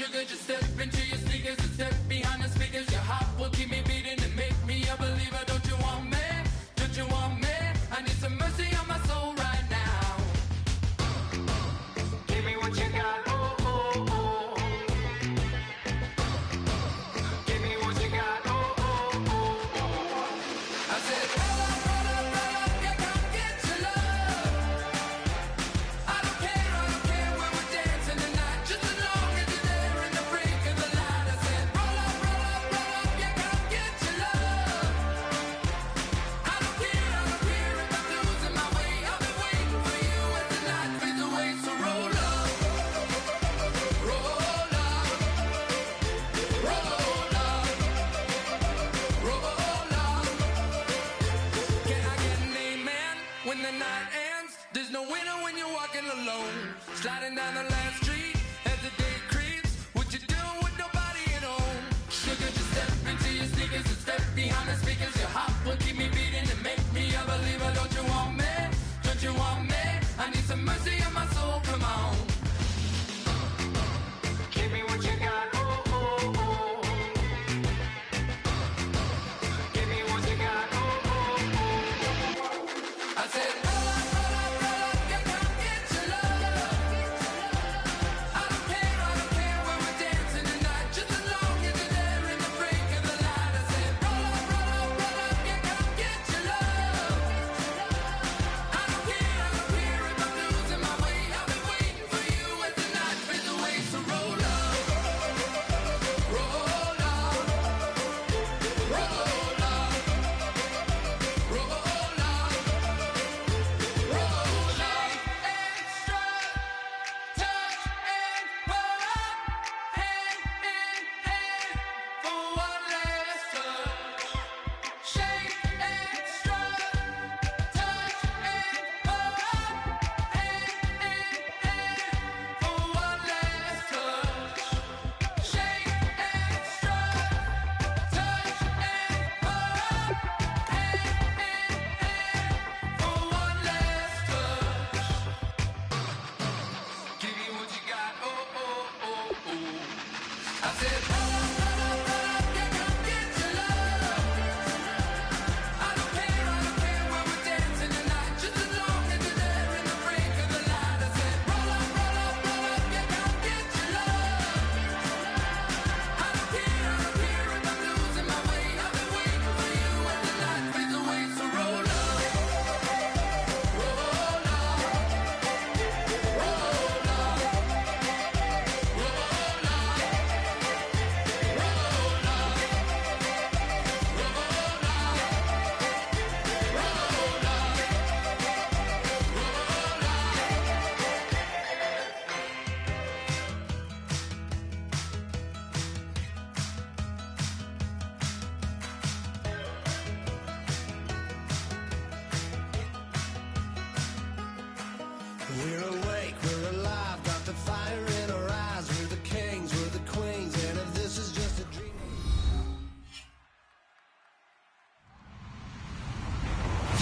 Sugar, just step into your sneakers and step behind the speakers. Your heart will keep me beating and make me a believer. Don't you want me? Don't you want me? I need some mercy on my soul right now. Give me what you got. Oh, oh, oh. Give me what you got. Oh, oh, oh, oh. I said, roll up, yeah, come get your love. I don't care when we're dancing tonight. Just as long as you're there in the break of the light. I said, roll up, yeah, come get your love. I don't care if I'm losing my way. I've been waiting for you as the night fades away. So roll up, roll up, roll up, roll up. Can I get an amen when the night ends? There's no winner when you're walking alone. Sliding down the last street as the day creeps. What you doing with nobody at home? Sugar, just step into your sneakers and step behind the speakers. Your heart will keep me beating and make me a believer. Don't you want me? Don't you want me? I need some mercy on my soul. Come on. Give me what you got. Oh, oh, oh. Give me what you got. Oh, oh, oh. I said, roll up, yeah, come get your love. I don't care when we're dancing tonight. Just as long as you're there in the break of the light. I said, roll up, yeah, come get your love. I don't care if I'm losing my way. I've been waiting for you as the night fades away. So roll up, roll up, roll up, roll up, roll up. Extra, touch and pull up, hand in hand for one last touch. Shake extra, touch and pull up, hand in hand for one last touch. Shake extra, touch and pull up, hand in hand for one last touch. Give me what you got. Oh, oh, oh, oh. I said, roll up, yeah, come get your love. I don't care when we're dancing tonight. Just as long as you're there in the break of the light. I said, roll up, yeah, come get your love. I don't care if I'm losing my way. I've been waiting for you as the night fades away. So roll up, roll up, roll up, roll up, roll We're awake, we're alive, got the fire in our eyes. We're the kings, we're the queens, and if this is just a dream.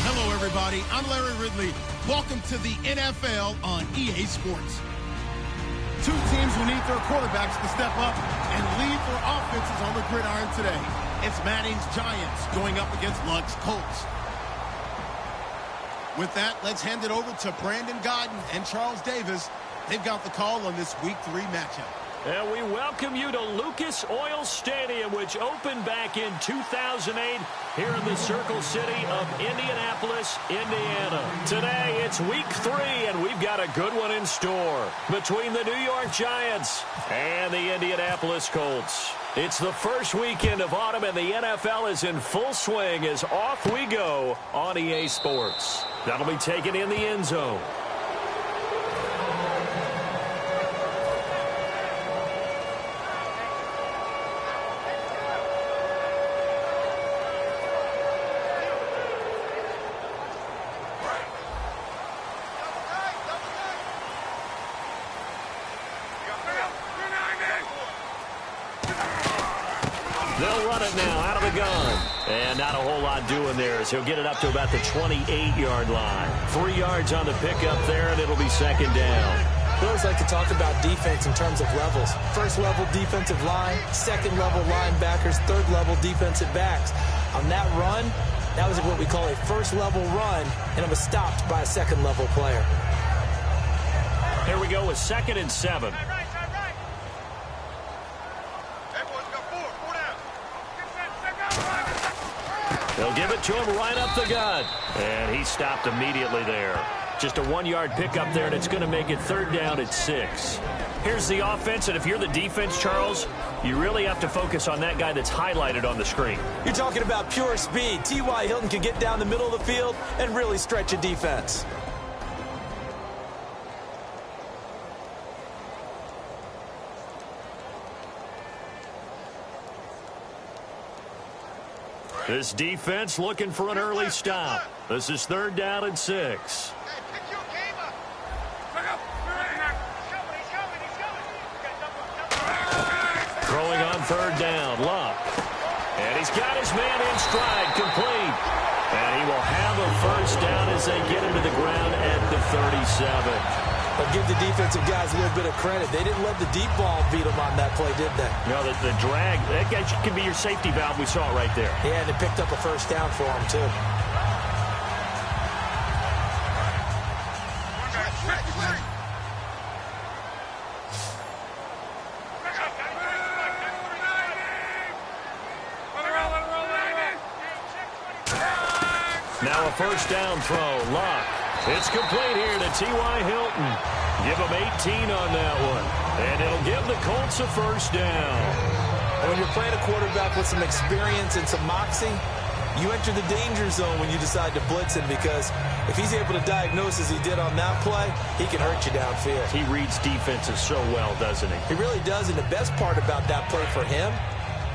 Hello, everybody. I'm Larry Ridley. Welcome to the NFL on EA Sports. Two teams who need their quarterbacks to step up and lead their offenses on the gridiron today. It's Manning's Giants going up against Luck's Colts. With that, let's hand it over to Brandon Godden and Charles Davis. They've got the call on this Week 3 matchup. And we welcome you to Lucas Oil Stadium, which opened back in 2008 here in the Circle City of Indianapolis, Indiana. Today, it's Week 3, and we've got a good one in store between the New York Giants and the Indianapolis Colts. It's the first weekend of autumn, and the NFL is in full swing as off we go on EA Sports. That'll be taken in the end zone. They'll run it now out of the gun. And not a whole lot doing there as he'll get it up to about the 28-yard line. 3 yards on the pickup there, and it'll be second down. We always like to talk about defense in terms of levels. First level defensive line, second level linebackers, third level defensive backs. On that run, that was what we call a first level run, and it was stopped by a second level player. Here we go with 2nd and 7. They'll give it to him right up the gut. And he stopped immediately there. Just a 1-yard pickup there, and it's going to make it 3rd down at 6. Here's the offense, and if you're the defense, Charles, you really have to focus on that guy that's highlighted on the screen. You're talking about pure speed. T.Y. Hilton can get down the middle of the field and really stretch a defense. This defense looking for an early stop. This is 3rd down and 6. Throwing on 3rd down, Luck. And he's got his man in stride, complete. And he will have a 1st down as they get him to the ground at the 37. But give the defensive guys a little bit of credit. They didn't let the deep ball beat them on that play, did they? No, the drag, that guy can be your safety valve. We saw it right there. Yeah, and they picked up a 1st down for him, too. Now a 1st down throw, Luck. It's complete here to T.Y. Hilton. Give him 18 on that one. And it'll give the Colts a 1st down. And when you're playing a quarterback with some experience and some moxie, you enter the danger zone when you decide to blitz him, because if he's able to diagnose as he did on that play, he can hurt you downfield. He reads defenses so well, doesn't he? He really does, and the best part about that play for him,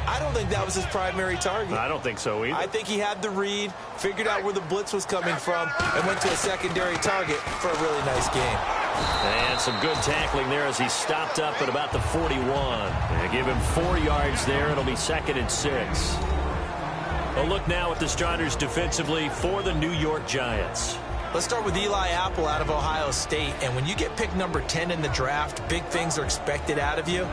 I don't think that was his primary target. I don't think so either. I think he had the read, figured out where the blitz was coming from, and went to a secondary target for a really nice game. And some good tackling there as he stopped up at about the 41. And give him 4 yards there. It'll be 2nd and 6. A look now at the starters defensively for the New York Giants. Let's start with Eli Apple out of Ohio State. And when you get picked number 10 in the draft, big things are expected out of you.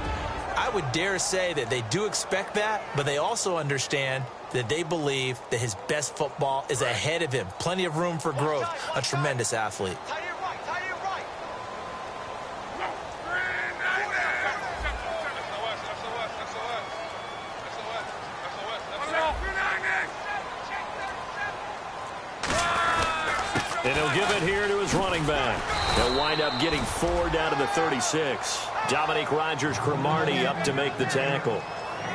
I would dare say that they do expect that, but they also understand that they believe that his best football is ahead of him. Plenty of room for growth. A tremendous athlete. And he'll give it here to his running back. He'll wind up getting 4 down to the 36. Dominique Rodgers-Cromartie up to make the tackle.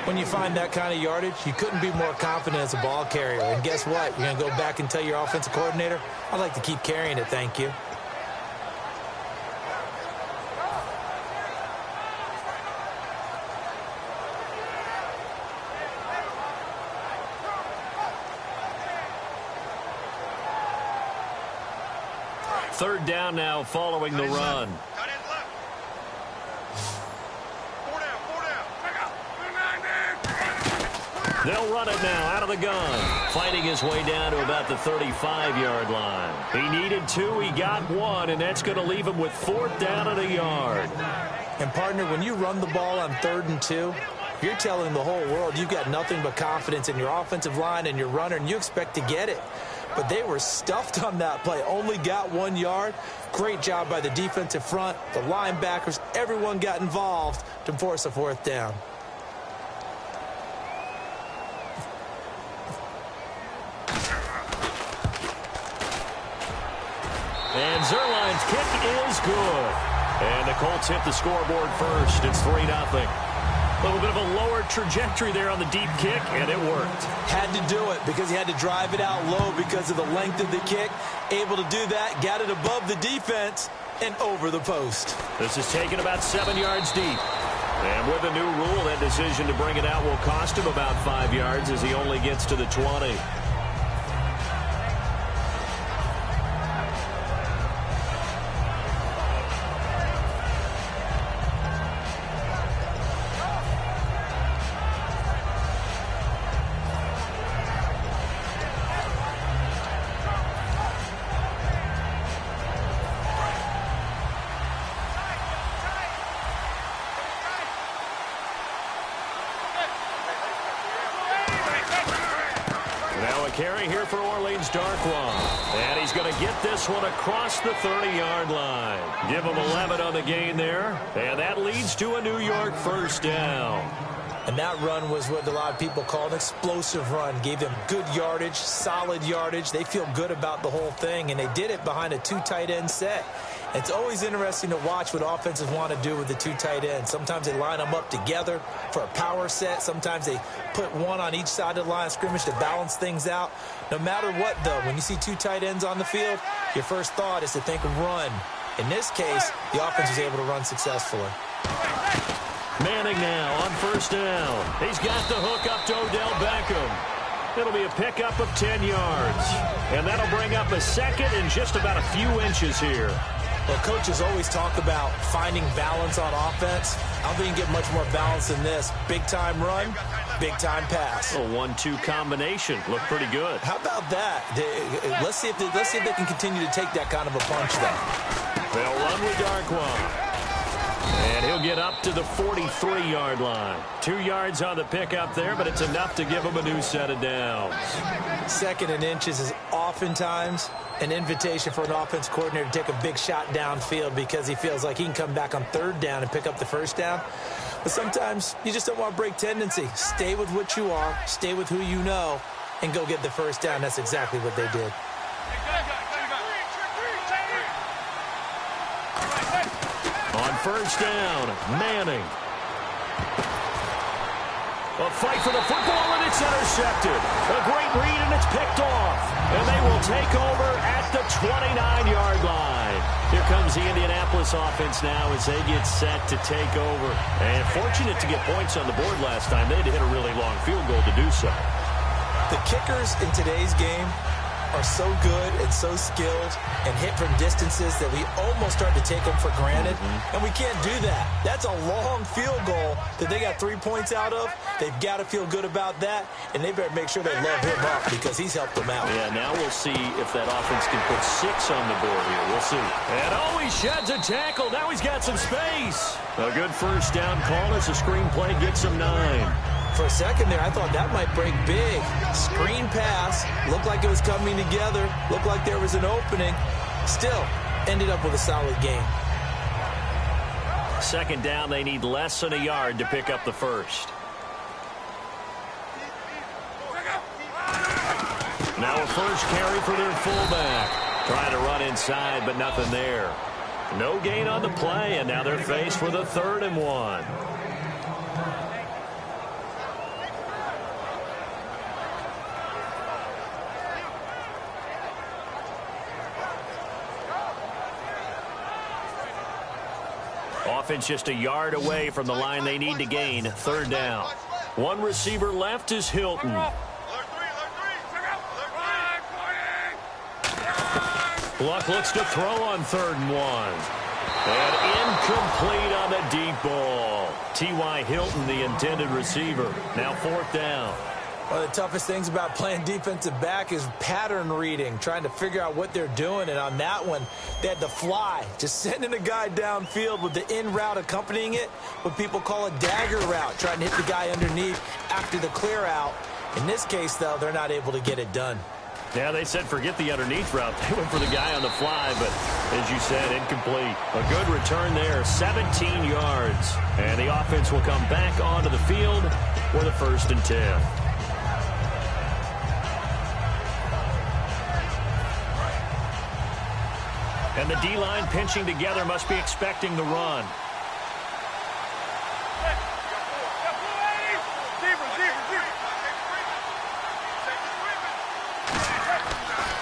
When you find that kind of yardage, you couldn't be more confident as a ball carrier. And guess what? You're going to go back and tell your offensive coordinator, I'd like to keep carrying it, thank you. Third down now following the run. They'll run it now out of the gun. Fighting his way down to about the 35-yard line. He needed 2, he got 1, and that's going to leave him with 4th down and a yard. And, partner, when you run the ball on 3rd and 2, you're telling the whole world you've got nothing but confidence in your offensive line and your runner, and you expect to get it. But they were stuffed on that play, only got 1 yard. Great job by the defensive front, the linebackers, everyone got involved to force a 4th down. And Zerline's kick is good. And the Colts hit the scoreboard first. It's 3-0. A little bit of a lower trajectory there on the deep kick, and it worked. Had to do it because he had to drive it out low because of the length of the kick. Able to do that, got it above the defense and over the post. This is taken about 7 yards deep. And with a new rule, that decision to bring it out will cost him about 5 yards as he only gets to the 20. carry here for Orleans Darkwa. And he's going to get this one across the 30-yard line. Give him 11 on the gain there. And that leads to a New York first down. And that run was what a lot of people call an explosive run. Gave them good yardage, solid yardage. They feel good about the whole thing, and they did it behind a two tight end set. It's always interesting to watch what offenses want to do with the two tight ends. Sometimes they line them up together for a power set. Sometimes they put one on each side of the line of scrimmage to balance things out. No matter what, though, when you see two tight ends on the field, your first thought is to think of run. In this case, the offense was able to run successfully. Manning now on first down. He's got the hook up to Odell Beckham. It'll be a pickup of 10 yards. And that'll bring up a second and just about a few inches here. Well, coaches always talk about finding balance on offense. I don't think you can get much more balance than this. Big-time run, big-time pass. A 1-2 combination. Looked pretty good. How about that? Let's see if they can continue to take that kind of a punch, though. They'll run with Darkwa. And he'll get up to the 43-yard line. 2 yards on the pickup there, but it's enough to give him a new set of downs. Second and inches is oftentimes an invitation for an offense coordinator to take a big shot downfield because he feels like he can come back on third down and pick up the first down. But sometimes you just don't want to break tendency. Stay with what you are, stay with who you know, and go get the first down. That's exactly what they did. On first down, Manning. A fight for the football, and it's intercepted. A great read, and it's picked off. And they will take over at the 29-yard line. Here comes the Indianapolis offense now as they get set to take over. And fortunate to get points on the board last time. They had to hit a really long field goal to do so. The kickers in today's game are so good and so skilled and hit from distances that we almost start to take them for granted. And we can't do that. That's a long field goal that they got 3 points out of. They've got to feel good about that, and they better make sure they love him up because he's helped them out. Yeah, now we'll see if that offense can put 6 on the board here. We'll see. And he sheds a tackle. Now he's got some space. A good first down call as the screen play gets him 9. For a second there, I thought that might break big. Screen pass. Looked like it was coming together. Looked like there was an opening. Still, ended up with a solid game. Second down, they need less than a yard to pick up the first. Now a first carry for their fullback. Trying to run inside, but nothing there. No gain on the play, and now they're faced with a 3rd and 1. Offense just a yard away from the line they need to gain. 3rd down. One receiver left is Hilton. Luck looks to throw on 3rd and 1. And incomplete on the deep ball. T.Y. Hilton, the intended receiver. Now 4th down. One of the toughest things about playing defensive back is pattern reading, trying to figure out what they're doing. And on that one, they had to fly, just sending a guy downfield with the in route accompanying it, what people call a dagger route, trying to hit the guy underneath after the clear out. In this case, though, they're not able to get it done. Yeah, they said forget the underneath route. They went for the guy on the fly, but as you said, incomplete. A good return there, 17 yards. And the offense will come back onto the field with a 1st and 10. And the D-line pinching together must be expecting the run.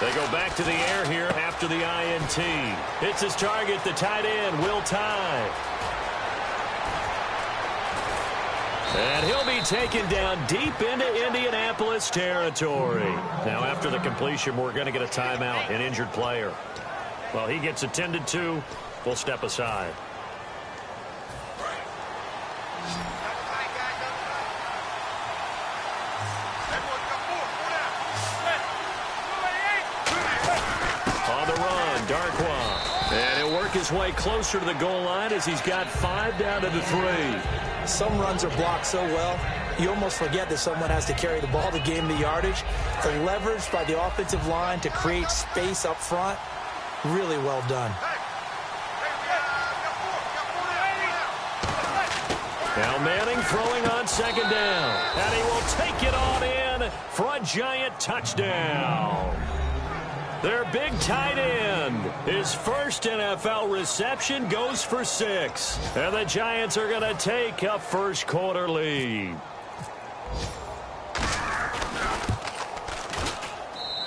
They go back to the air here after the INT. It's his target, the tight end, Will Tye. And he'll be taken down deep into Indianapolis territory. Now, after the completion, we're going to get a timeout, an injured player. Well, he gets attended to. We'll step aside. On the run, Darkwa. And he'll work his way closer to the goal line as he's got 5 down to the 3. Some runs are blocked so well, you almost forget that someone has to carry the ball to gain the yardage. The leverage by the offensive line to create space up front, really well done. Now Manning throwing on second down. And he will take it on in for a Giant touchdown. Their big tight end, his first NFL reception, goes for 6. And the Giants are going to take a first quarter lead.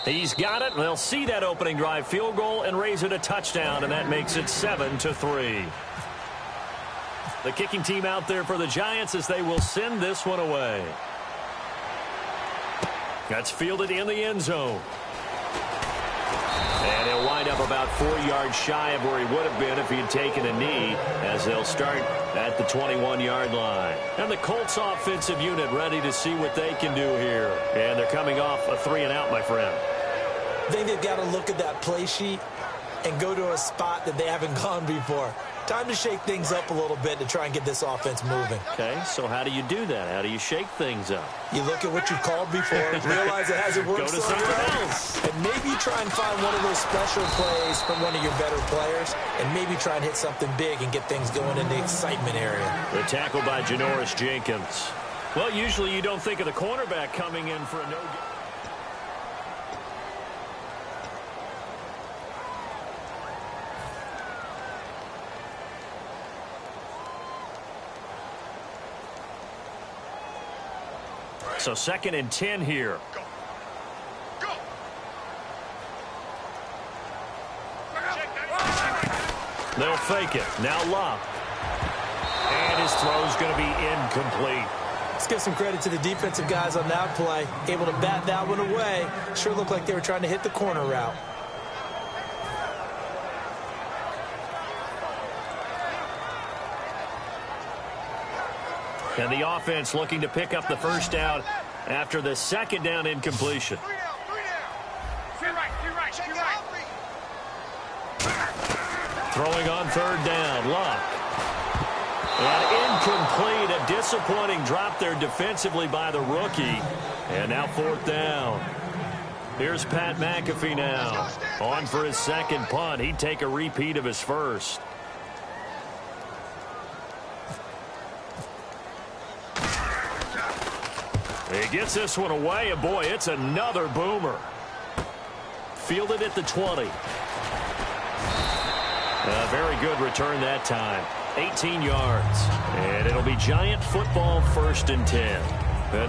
He's got it. They'll see that opening drive field goal and raise it a touchdown, and that makes it 7-3. The kicking team out there for the Giants as they will send this one away. That's fielded in the end zone. And he'll wind up about 4 yards shy of where he would have been if he had taken a knee, as they'll start at the 21-yard line. And the Colts offensive unit ready to see what they can do here. And they're coming off a 3-and-out, my friend. I think they've got to look at that play sheet and go to a spot that they haven't gone before. Time to shake things up a little bit to try and get this offense moving. Okay, so how do you do that? How do you shake things up? You look at what you've called before, realize it hasn't worked. Go to something else. And maybe try and find one of those special plays from one of your better players, and maybe try and hit something big and get things going in the excitement area. The tackle by Janoris Jenkins. Well, usually you don't think of the cornerback coming in for a no. So 2nd and 10 here. Go. They'll fake it. Now Luck. And his throw's going to be incomplete. Let's give some credit to the defensive guys on that play. Able to bat that one away. Sure looked like they were trying to hit the corner route. And the offense looking to pick up the first down after the 2nd down incompletion. 3 down. Throwing on 3rd down, Luck. And incomplete, a disappointing drop there defensively by the rookie. And now 4th down. Here's Pat McAfee now. On for his 2nd punt. He'd take a repeat of his first. He gets this one away, and boy, it's another boomer. Fielded at the 20. A very good return that time. 18 yards. And it'll be Giant football, 1st and 10.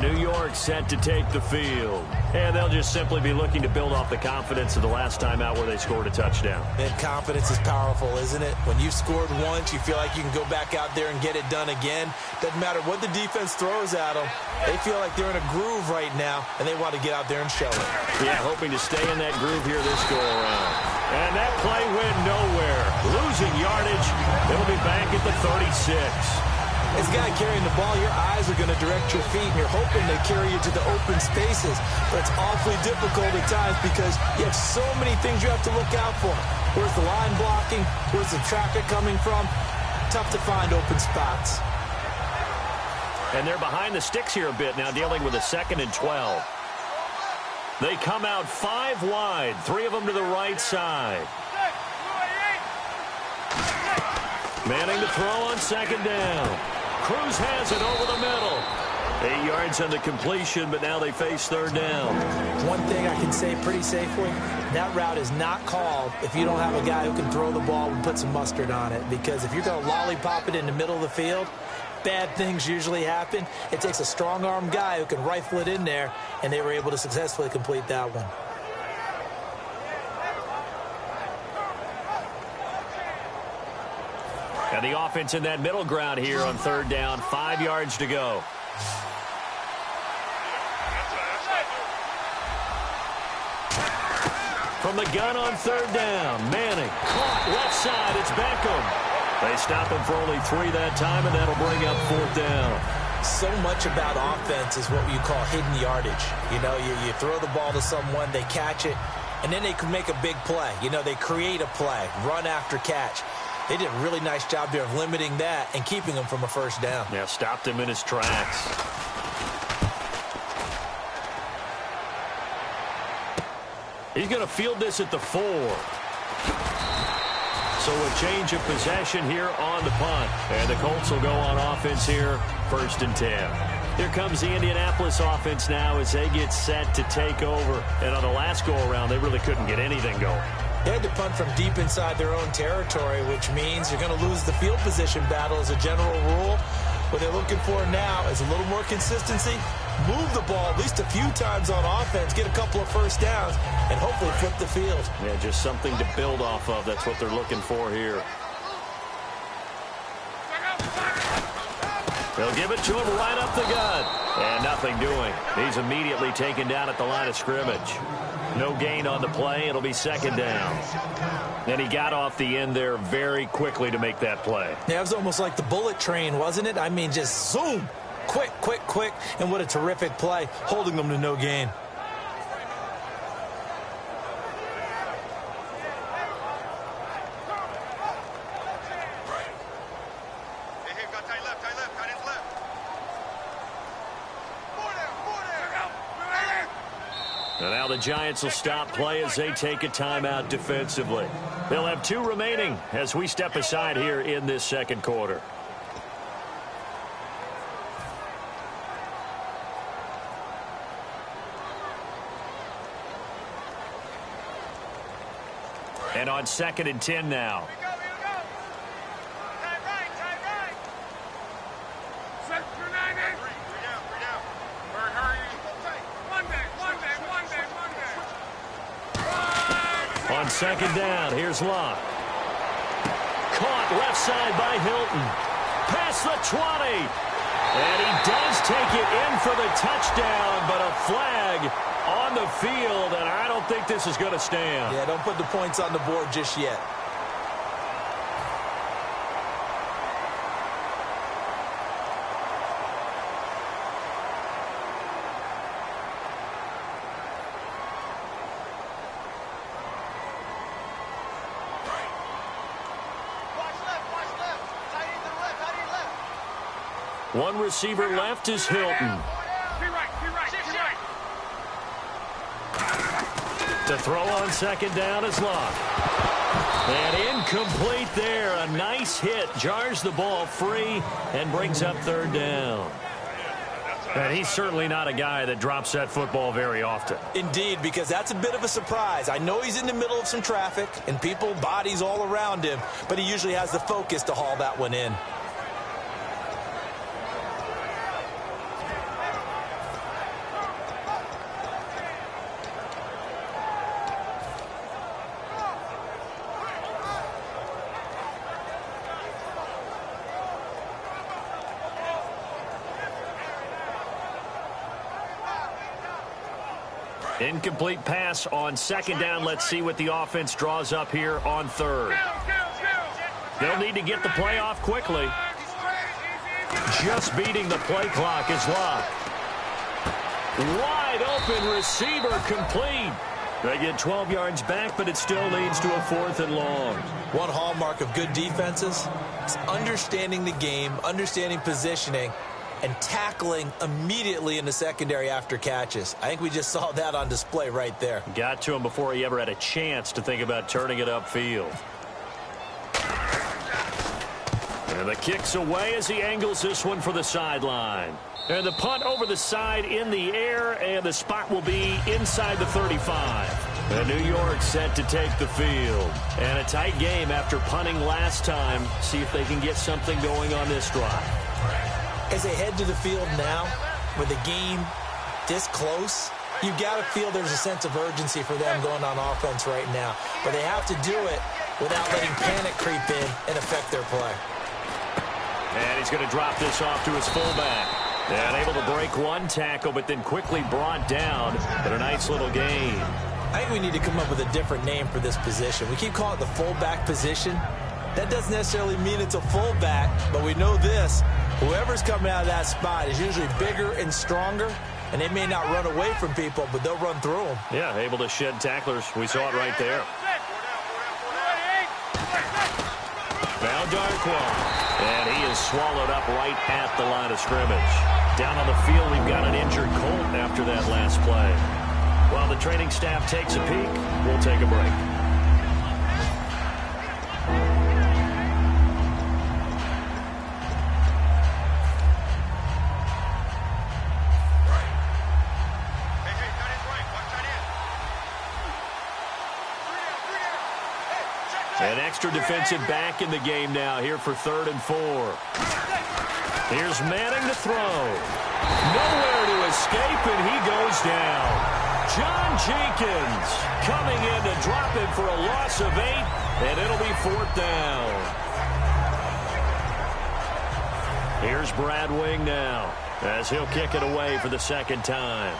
New York set to take the field. And they'll just simply be looking to build off the confidence of the last time out where they scored a touchdown. And confidence is powerful, isn't it? When you've scored once, you feel like you can go back out there and get it done again. Doesn't matter what the defense throws at them. They feel like they're in a groove right now, and they want to get out there and show it. Yeah, hoping to stay in that groove here this go-around. And that play went nowhere. Losing yardage. It'll be back at the 36. As a guy carrying the ball, your eyes are going to direct your feet, and you're hoping they carry you to the open spaces. But it's awfully difficult at times because you have so many things you have to look out for. Where's the line blocking? Where's the traffic coming from? Tough to find open spots. And they're behind the sticks here a bit now, dealing with a 2nd and 12. They come out 5 wide, 3 of them to the right side. Manning to throw on 2nd down. Cruz has it over the middle. 8 yards on the completion, but now they face 3rd down. One thing I can say pretty safely, that route is not called if you don't have a guy who can throw the ball and put some mustard on it. Because if you're going to lollipop it in the middle of the field, bad things usually happen. It takes a strong-arm guy who can rifle it in there, and they were able to successfully complete that one. And the offense in that middle ground here on 3rd down, 5 yards to go. From the gun on 3rd down, Manning caught left side. It's Beckham. They stop him for only 3 that time, and that'll bring up 4th down. So much about offense is what you call hidden yardage. You know, you throw the ball to someone, they catch it, and then they can make a big play. You know, they create a play, run after catch. They did a really nice job there of limiting that and keeping him from a 1st down. Yeah, stopped him in his tracks. He's going to field this at the 4. So a change of possession here on the punt. And the Colts will go on offense here, 1st and 10. Here comes the Indianapolis offense now as they get set to take over. And on the last go-around, they really couldn't get anything going. They had to punt from deep inside their own territory, which means you're going to lose the field position battle as a general rule. What they're looking for now is a little more consistency, move the ball at least a few times on offense, get a couple of first downs, and hopefully flip the field. Yeah, just something to build off of. That's what they're looking for here. They'll give it to him right up the gut. And nothing doing. He's immediately taken down at the line of scrimmage. No gain on the play. It'll be 2nd down. And he got off the end there very quickly to make that play. Yeah, it was almost like the bullet train, wasn't it? I mean, just zoom. Quick, quick, quick. And what a terrific play, holding them to no gain. And now the Giants will stop play as they take a timeout defensively. They'll have 2 remaining as we step aside here in this 2nd quarter. And on 2nd and 10 now. On 2nd down, here's Locke. Caught left side by Hilton. Past the 20. And he does take it in for the touchdown, but a flag on the field, and I don't think this is going to stand. Yeah, don't put the points on the board just yet. One receiver left is Hilton. To throw on 2nd down is Locke. And incomplete there. A nice hit. Jars the ball free and brings up 3rd down. And he's certainly not a guy that drops that football very often. Indeed, because that's a bit of a surprise. I know he's in the middle of some traffic and people, bodies all around him, but he usually has the focus to haul that one in. Incomplete pass on 2nd down. Let's see what the offense draws up here on 3rd. They'll need to get the play off quickly. Just beating the play clock is Locke. Wide open receiver complete. They get 12 yards back, but it still leads to a 4th and long. One hallmark of good defenses is understanding the game, understanding positioning, and tackling immediately in the secondary after catches. I think we just saw that on display right there. Got to him before he ever had a chance to think about turning it upfield. And the kick's away as he angles this one for the sideline. And the punt over the side in the air, and the spot will be inside the 35. And New York set to take the field. And a tight game after punting last time. See if they can get something going on this drive. As they head to the field now, with the game this close, you've got to feel there's a sense of urgency for them going on offense right now. But they have to do it without letting panic creep in and affect their play. And he's going to drop this off to his fullback. And able to break one tackle, but then quickly brought down. But a nice little gain. I think we need to come up with a different name for this position. We keep calling it the fullback position. That doesn't necessarily mean it's a fullback, but we know this. Whoever's coming out of that spot is usually bigger and stronger, and they may not run away from people, but they'll run through them. Yeah, able to shed tacklers. We saw it right there. Now Darkwa. And he is swallowed up right at the line of scrimmage. Down on the field, we've got an injured Colt after that last play. While the training staff takes a peek, we'll take a break. An extra defensive back in the game now here for 3rd and 4. Here's Manning to throw. Nowhere to escape, and he goes down. John Jenkins coming in to drop him for a loss of 8, and it'll be 4th down. Here's Brad Wing now as he'll kick it away for the 2nd time.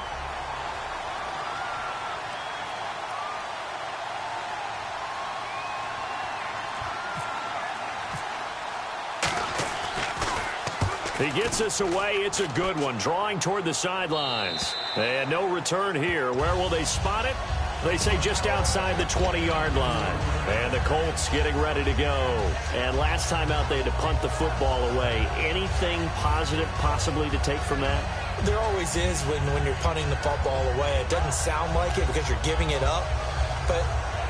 He gets us away. It's a good one, drawing toward the sidelines. And no return here. Where will they spot it? They say just outside the 20-yard line. And the Colts getting ready to go. And last time out, they had to punt the football away. Anything positive possibly to take from that? There always is when you're punting the football away. It doesn't sound like it because you're giving it up. But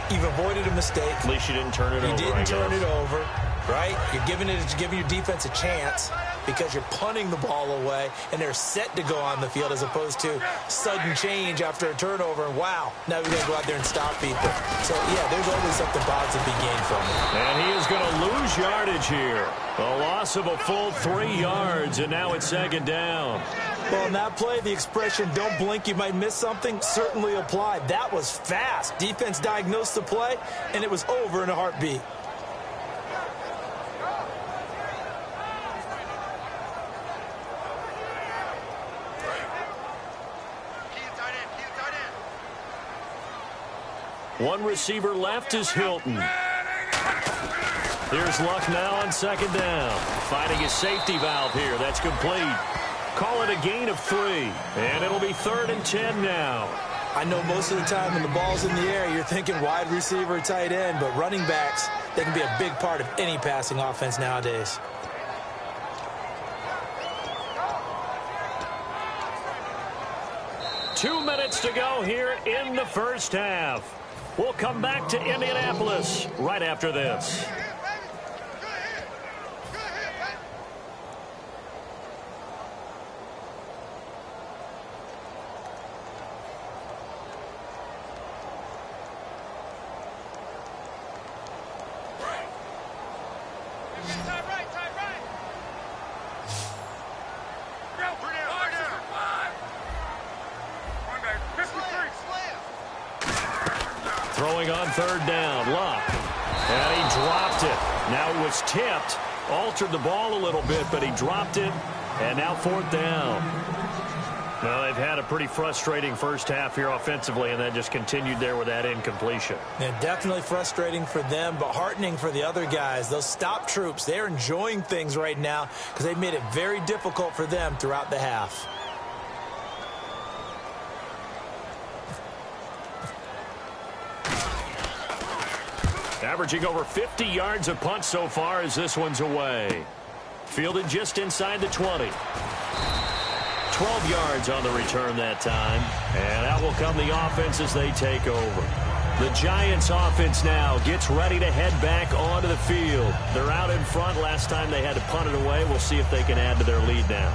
you've avoided a mistake. At least you didn't turn it over. You didn't turn it over, right? You're giving your defense a chance because you're punting the ball away, and they're set to go on the field as opposed to sudden change after a turnover, and wow, now we've got to go out there and stop people. So, yeah, there's always something positive to be gained from it. And he is going to lose yardage here. A loss of a full 3 yards, and now it's 2nd down. Well, in that play, the expression, don't blink, you might miss something, certainly applied. That was fast. Defense diagnosed the play, and it was over in a heartbeat. One receiver left is Hilton. Here's Luck now on 2nd down. Finding his safety valve here. That's complete. Call it a gain of 3. And it'll be 3rd and 10 now. I know most of the time when the ball's in the air, you're thinking wide receiver, tight end, but running backs, they can be a big part of any passing offense nowadays. Two minutes to go here in the first half. We'll come back to Indianapolis right after this. Throwing on 3rd down, Luck. And he dropped it. Now it was tipped. Altered the ball a little bit, but he dropped it. And now 4th down. Well, they've had a pretty frustrating first half here offensively, and then just continued there with that incompletion. Yeah, definitely frustrating for them, but heartening for the other guys. Those stop troops, they're enjoying things right now because they've made it very difficult for them throughout the half. Averaging over 50 yards a punt so far as this one's away. Fielded just inside the 20. 12 yards on the return that time. And out will come the offense as they take over. The Giants offense now gets ready to head back onto the field. They're out in front. Last time they had to punt it away. We'll see if they can add to their lead now.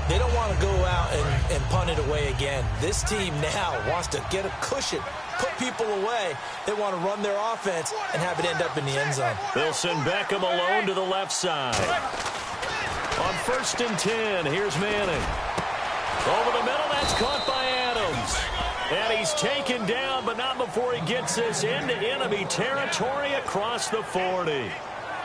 They don't want to go out and punt it away again. This team now wants to get a cushion, put people away. They want to run their offense and have it end up in the end zone. They'll send Beckham alone to the left side. On 1st and 10, here's Manning. Over the middle, that's caught by Adams. And he's taken down, but not before he gets this into enemy territory across the 40.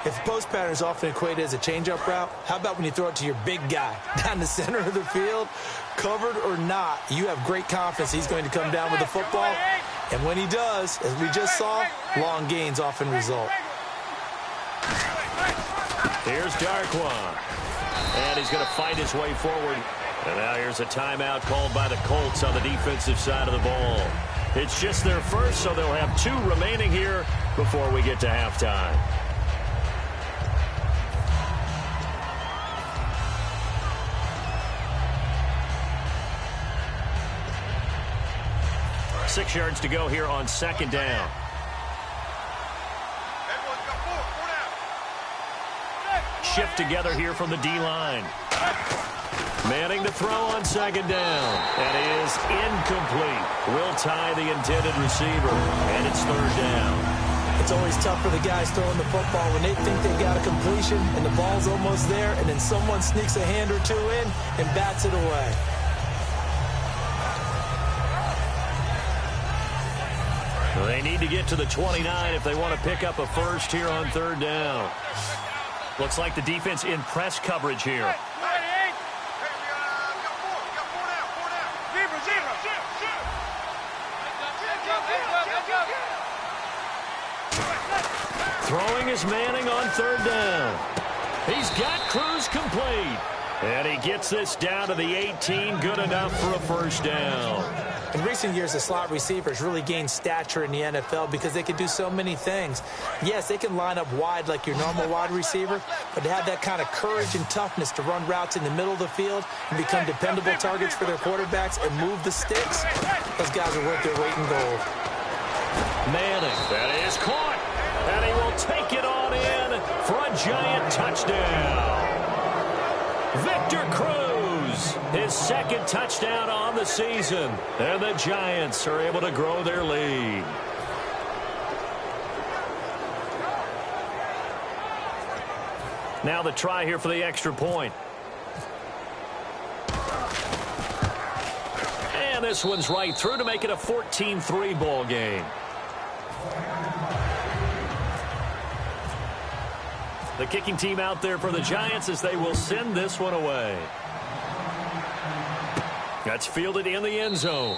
If post pattern is often equated as a change-up route, how about when you throw it to your big guy down the center of the field? Covered or not, you have great confidence he's going to come down with the football. And when he does, as we just saw, long gains often result. Here's Darquan. And he's going to fight his way forward. And now here's a timeout called by the Colts on the defensive side of the ball. It's just their first, so they'll have 2 remaining here before we get to halftime. 6 yards to go here on second down. Shift together here from the D-line. Manning to throw on second down. That is incomplete. Will tie the intended receiver, and it's third down. It's always tough for the guys throwing the football when they think they've got a completion and the ball's almost there, and then someone sneaks a hand or two in and bats it away. They need to get to the 29 if they want to pick up a first here on third down. Looks like the defense in press coverage here. Throwing is Manning on third down. He's got Cruz complete. And he gets this down to the 18, good enough for a first down. In recent years, the slot receivers really gained stature in the NFL because they can do so many things. Yes, they can line up wide like your normal wide receiver, but to have that kind of courage and toughness to run routes in the middle of the field and become dependable targets for their quarterbacks and move the sticks, those guys are worth their weight in gold. Manning, that is caught, and he will take it on in for a giant touchdown. Victor Cruz, his second touchdown on the season, and the Giants are able to grow their lead. Now the try here for the extra point. And this one's right through to make it a 14-3 ball game. The kicking team out there for the Giants as they will send this one away. That's fielded in the end zone.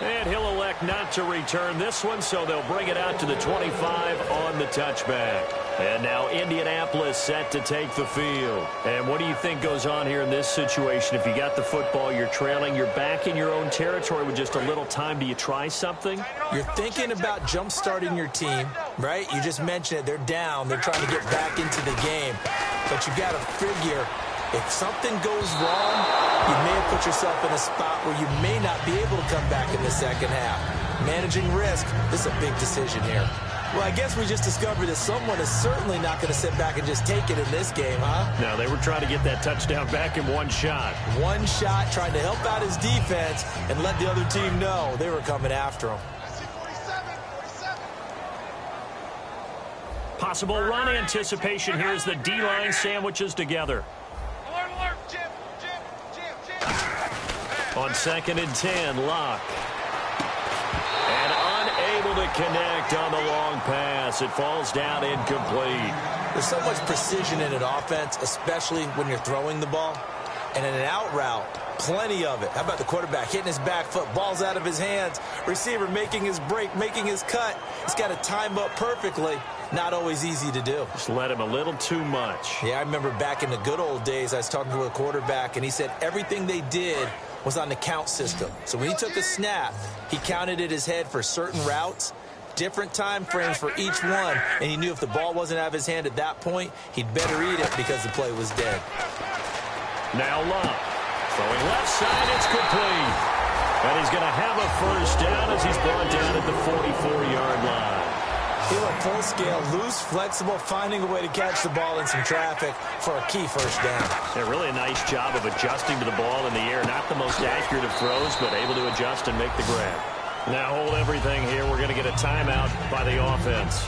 And he'll elect not to return this one, so they'll bring it out to the 25 on the touchback. And now Indianapolis set to take the field. And what do you think goes on here in this situation? If you got the football, you're trailing, you're back in your own territory with just a little time. Do you try something? You're thinking about jump-starting your team, right? You just mentioned it. They're down. They're trying to get back into the game. But you got to figure, if something goes wrong, you may have put yourself in a spot where you may not be able to come back in the second half. Managing risk, this is a big decision here. Well, I guess we just discovered that someone is certainly not going to sit back and just take it in this game, huh? No, they were trying to get that touchdown back in one shot. One shot, trying to help out his defense and let the other team know they were coming after him. Possible run anticipation here as the D-line sandwiches together. On 2nd and 10, Locke. And unable to connect on the long pass. It falls down incomplete. There's so much precision in an offense, especially when you're throwing the ball. And in an out route, plenty of it. How about the quarterback hitting his back foot, ball's out of his hands, receiver making his break, making his cut. He's got to time up perfectly. Not always easy to do. Just let him a little too much. Yeah, I remember back in the good old days, I was talking to a quarterback, and he said everything they did was on the count system. So when he took a snap, he counted in his head for certain routes, different time frames for each one, and he knew if the ball wasn't out of his hand at that point, he'd better eat it because the play was dead. Now Locke. Throwing left side, it's complete. And he's going to have a first down as he's brought down at the 44-yard line. He went full scale, loose, flexible, finding a way to catch the ball in some traffic for a key first down. Yeah, really a nice job of adjusting to the ball in the air. Not the most accurate of throws, but able to adjust and make the grab. Now hold everything here. We're going to get a timeout by the offense.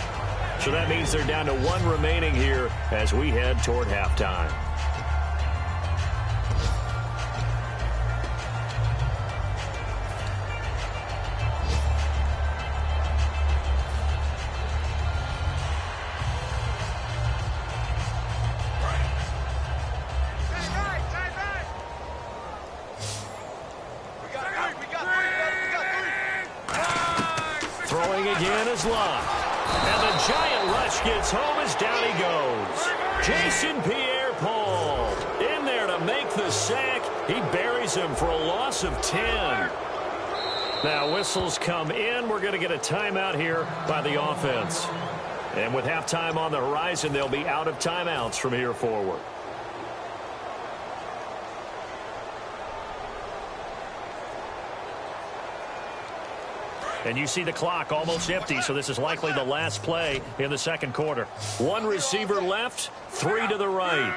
So that means they're down to one remaining here as we head toward halftime. Again is Locke. And the giant rush gets home as down he goes. Jason Pierre-Paul in there to make the sack. He buries him for a loss of 10. Now whistles come in. We're going to get a timeout here by the offense. And with halftime on the horizon, they'll be out of timeouts from here forward. And you see the clock almost empty, so this is likely the last play in the second quarter. One receiver left, 3 to the right.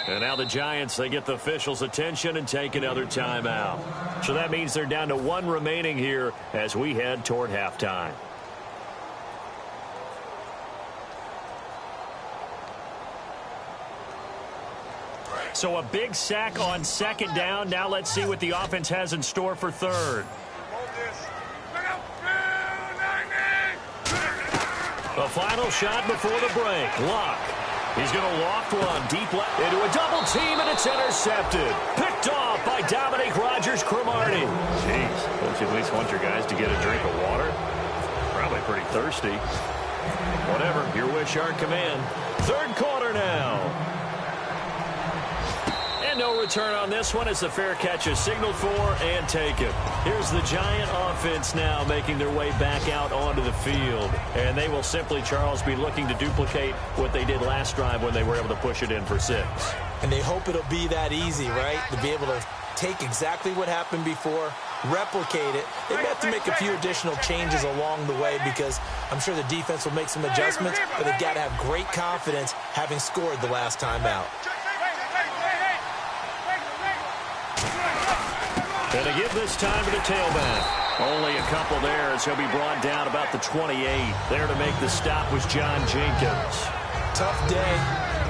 And now the Giants, they get the officials' attention and take another timeout. So that means they're down to 1 remaining here as we head toward halftime. So a big sack on second down. Now let's see what the offense has in store for third. The final shot before the break. Luck. He's going to loft one deep left into a double team, and it's intercepted. Picked off by Dominique Rodgers-Cromartie. Jeez, don't you at least want your guys to get a drink of water? Probably pretty thirsty. Whatever, your wish, our command. Third quarter now. And no return on this one as the fair catch is signaled for and taken. Here's the Giant offense now making their way back out onto the field. And they will simply, Charles, be looking to duplicate what they did last drive when they were able to push it in for 6. And they hope it'll be that easy, right? To be able to take exactly what happened before, replicate it. They may have to make a few additional changes along the way because I'm sure the defense will make some adjustments, but they've got to have great confidence having scored the last time out. And to give this time to the tailback. Only a couple there as he'll be brought down about the 28. There to make the stop was John Jenkins. Tough day,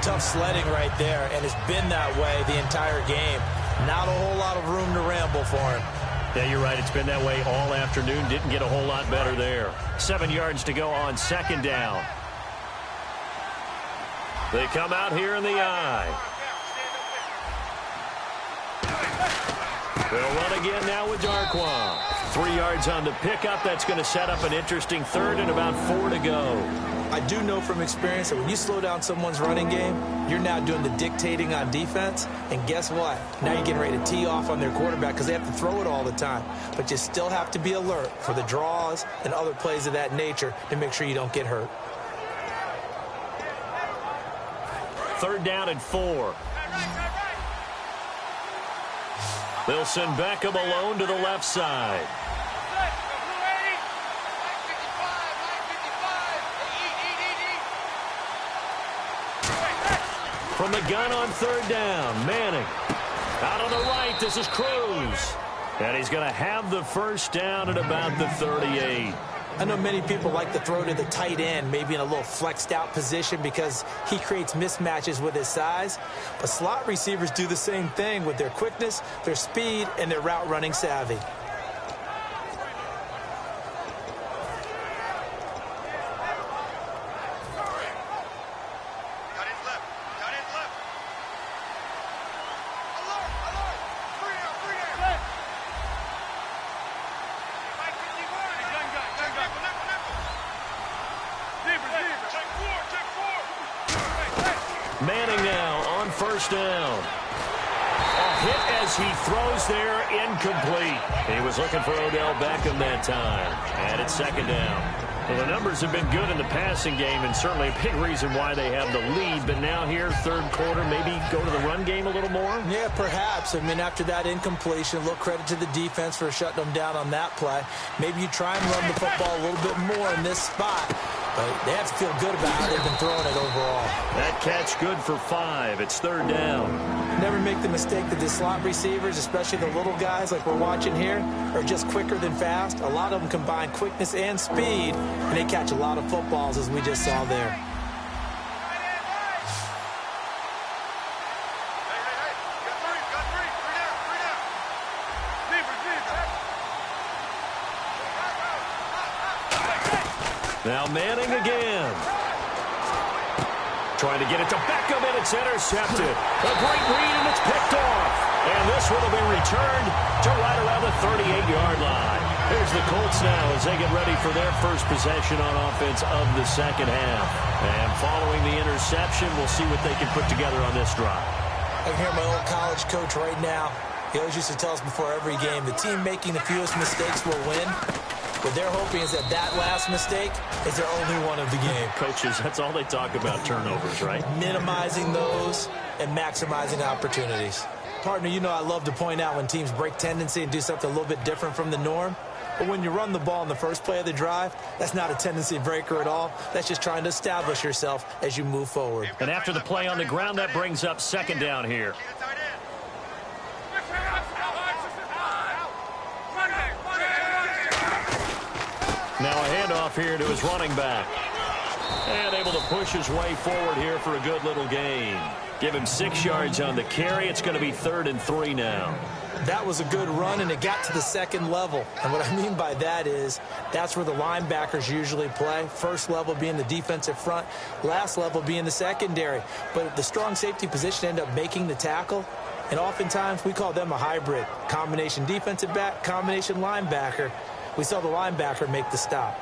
tough sledding right there, and it's been that way the entire game. Not a whole lot of room to ramble for him. Yeah, you're right. It's been that way all afternoon. Didn't get a whole lot better there. 7 yards to go on second down. They come out here in the eye. They'll run again now with Darquan. 3 yards on the pickup. That's going to set up an interesting third and about 4 to go. I do know from experience that when you slow down someone's running game, you're now doing the dictating on defense. And guess what? Now you're getting ready to tee off on their quarterback because they have to throw it all the time. But you still have to be alert for the draws and other plays of that nature to make sure you don't get hurt. Third down and 4. They'll send Beckham alone to the left side. From the gun on third down, Manning. Out on the right, this is Cruz. And he's going to have the first down at about the 38. I know many people like to throw to the tight end, maybe in a little flexed out position because he creates mismatches with his size. But slot receivers do the same thing with their quickness, their speed, and their route running savvy. Manning now on first down. A hit as he throws there, incomplete. He was looking for Odell Beckham that time. And it's second down. Well, the numbers have been good in the passing game and certainly a big reason why they have the lead. But now here, third quarter, maybe go to the run game a little more? Yeah, perhaps. I mean, after that incompletion, a little credit to the defense for shutting them down on that play. Maybe you try and run the football a little bit more in this spot. But they have to feel good about how they've been throwing it overall. That catch good for 5. It's third down. Never make the mistake that the slot receivers, especially the little guys like we're watching here, are just quicker than fast. A lot of them combine quickness and speed, and they catch a lot of footballs, as we just saw there. Now Manning again. Trying to get it to Beckham, and it's intercepted. A great read, and it's picked off. And this one will be returned to right around the 38-yard line. Here's the Colts now as they get ready for their first possession on offense of the second half. And following the interception, we'll see what they can put together on this drive. I can hear my old college coach right now. He always used to tell us before every game, the team making the fewest mistakes will win. What they're hoping is that last mistake is their only one of the game. Coaches, that's all they talk about, turnovers, right? Minimizing those and maximizing opportunities. Partner, you know I love to point out when teams break tendency and do something a little bit different from the norm. But when you run the ball in the first play of the drive, that's not a tendency breaker at all. That's just trying to establish yourself as you move forward. And after the play on the ground, that brings up second down here. Now a handoff here to his running back. And able to push his way forward here for a good little gain. Give him 6 yards on the carry. It's going to be 3rd and 3 now. That was a good run, and it got to the second level. And what I mean by that is that's where the linebackers usually play. First level being the defensive front, last level being the secondary. But the strong safety position ended up making the tackle. And oftentimes we call them a hybrid. Combination defensive back, combination linebacker. We saw the linebacker make the stop.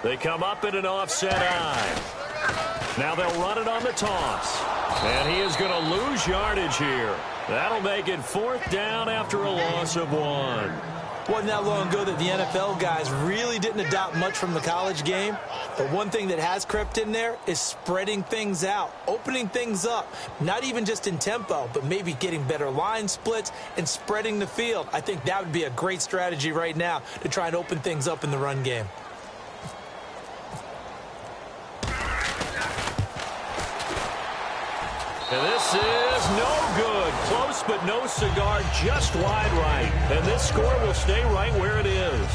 They come up in an offset eye. Now they'll run it on the toss. And he is going to lose yardage here. That'll make it 4th down after a loss of 1. Wasn't that long ago that the NFL guys really didn't adopt much from the college game. But one thing that has crept in there is spreading things out, opening things up, not even just in tempo, but maybe getting better line splits and spreading the field. I think that would be a great strategy right now to try and open things up in the run game. And this is no good. Close but no cigar, just wide right. And this score will stay right where it is.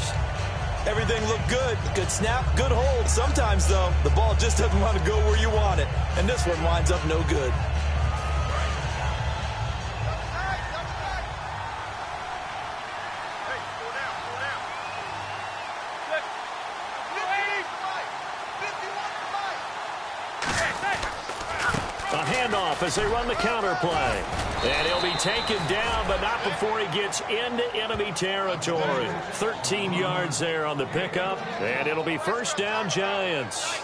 Everything looked good. Good snap, good hold. Sometimes, though, the ball just doesn't want to go where you want it. And this one winds up no good. As they run the counter play. And he'll be taken down, but not before he gets into enemy territory. 13 yards there on the pickup, and it'll be 1st down Giants.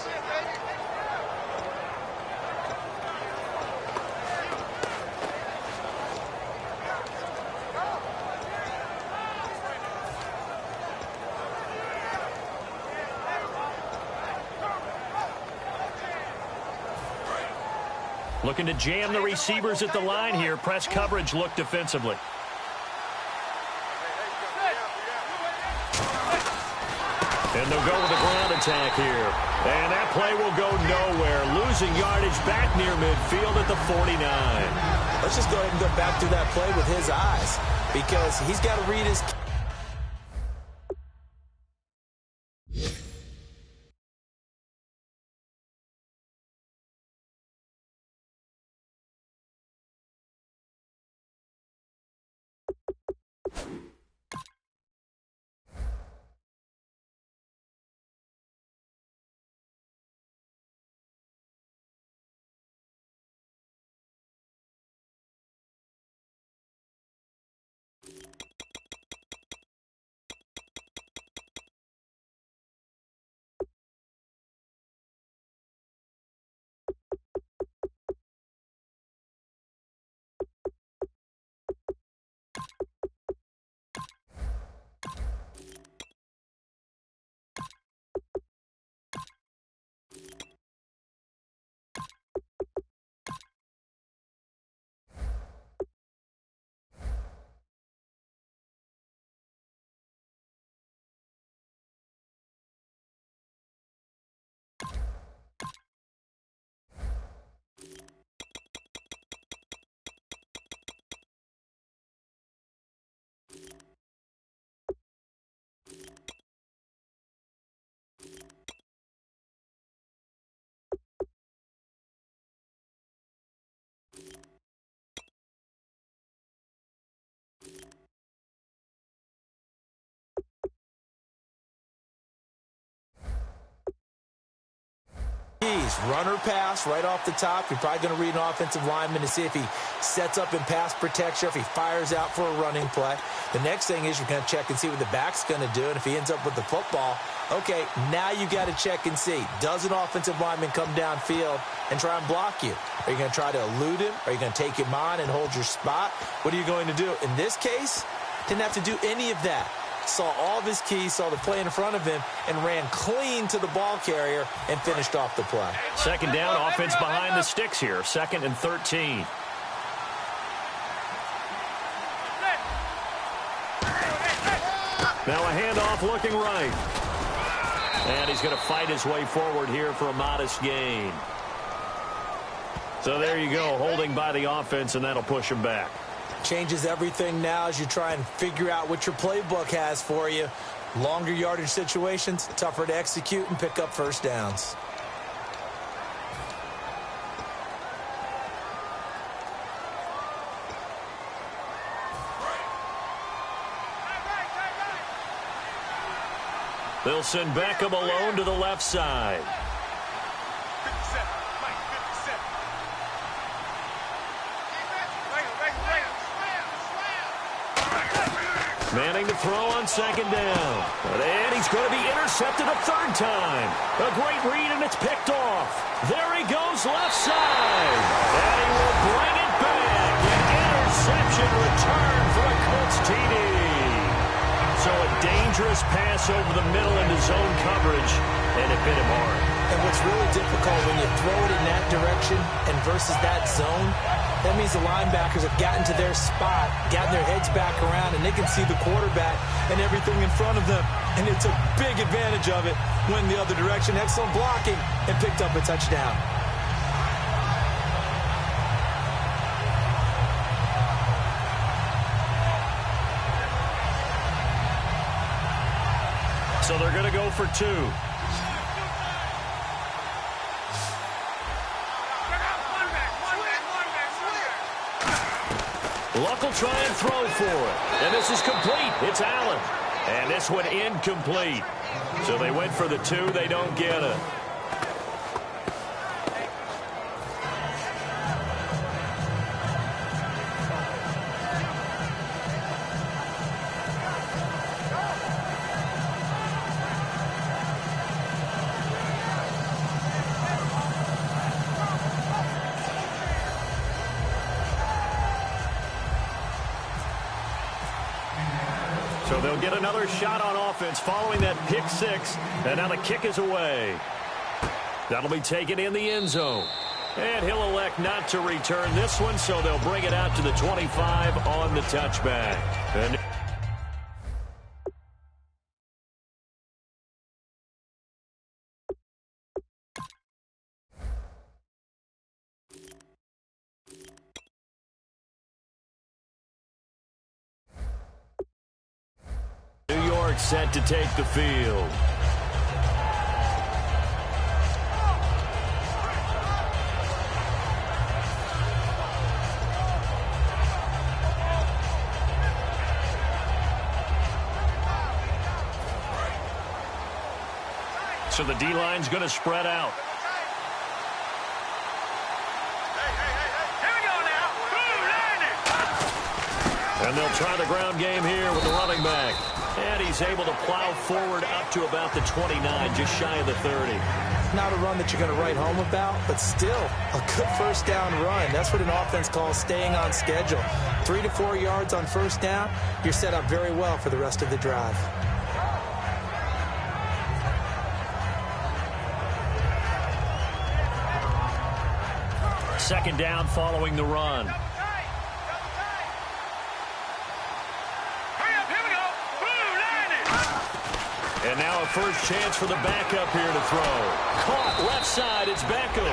Looking to jam the receivers at the line here. Press coverage look defensively. And they'll go with a ground attack here. And that play will go nowhere. Losing yardage back near midfield at the 49. Let's just go ahead and go back to that play with his eyes, because he's got to read his... Runner pass right off the top. You're probably going to read an offensive lineman to see if he sets up in pass protection, if he fires out for a running play. The next thing is you're going to check and see what the back's going to do. And if he ends up with the football, okay, now you got to check and see. Does an offensive lineman come downfield and try and block you? Are you going to try to elude him? Are you going to take him on and hold your spot? What are you going to do? In this case, didn't have to do any of that. saw all of his keys, saw the play in front of him, and ran clean to the ball carrier and finished off the play. Second down, offense behind the sticks here. 2nd and 13. Now a handoff looking right. And he's going to fight his way forward here for a modest gain. So there you go, holding by the offense, and that'll push him back. Changes everything now as you try and figure out what your playbook has for you. Longer yardage situations, tougher to execute and pick up first downs. They'll send Beckham alone to the left side. Manning to throw on 2nd down. And he's going to be intercepted a 3rd time. A great read, and it's picked off. There he goes, left side. And he will bring it back. An interception return for a Colts TD. So a dangerous pass over the middle into zone coverage, and it bit him hard. And what's really difficult when you throw it in that direction and versus that zone, that means the linebackers have gotten to their spot, gotten their heads back around, and they can see the quarterback and everything in front of them. And it's a big advantage of it when the other direction. Excellent blocking and picked up a touchdown. So they're going to go for 2. Luck will try and throw for it. And this is complete. It's Allen. And this one incomplete. So they went for the 2. They don't get it. So they'll get another shot on offense following that pick 6. And now the kick is away. That'll be taken in the end zone. And he'll elect not to return this one, so they'll bring it out to the 25 on the touchback. And New York set to take the field. So the D-line's going to spread out. And they'll try the ground game here with the running back. And he's able to plow forward up to about the 29, just shy of the 30. Not a run that you're going to write home about, but still a good first down run. That's what an offense calls staying on schedule. 3 to 4 yards on first down, you're set up very well for the rest of the drive. Second down following the run. And now a first chance for the backup here to throw. Caught left side, it's Beckham.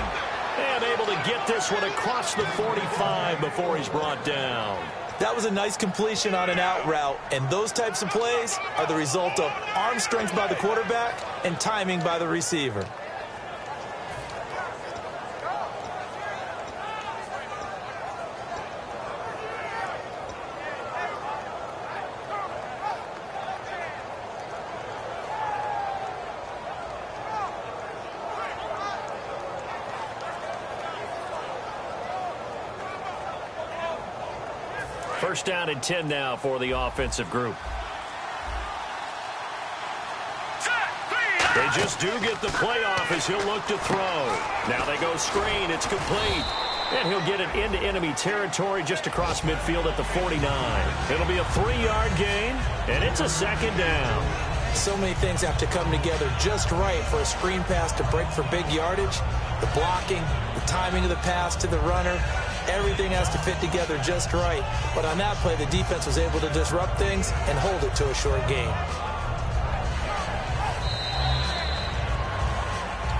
And able to get this one across the 45 before he's brought down. That was a nice completion on an out route, and those types of plays are the result of arm strength by the quarterback and timing by the receiver. First down and 10 now for the offensive group. They just do get the playoff as he'll look to throw. Now they go screen. It's complete. And he'll get it into enemy territory just across midfield at the 49. It'll be a 3-yard gain, and it's a second down. So many things have to come together just right for a screen pass to break for big yardage. The blocking, the timing of the pass to the runner, everything has to fit together just right. But on that play, the defense was able to disrupt things and hold it to a short gain.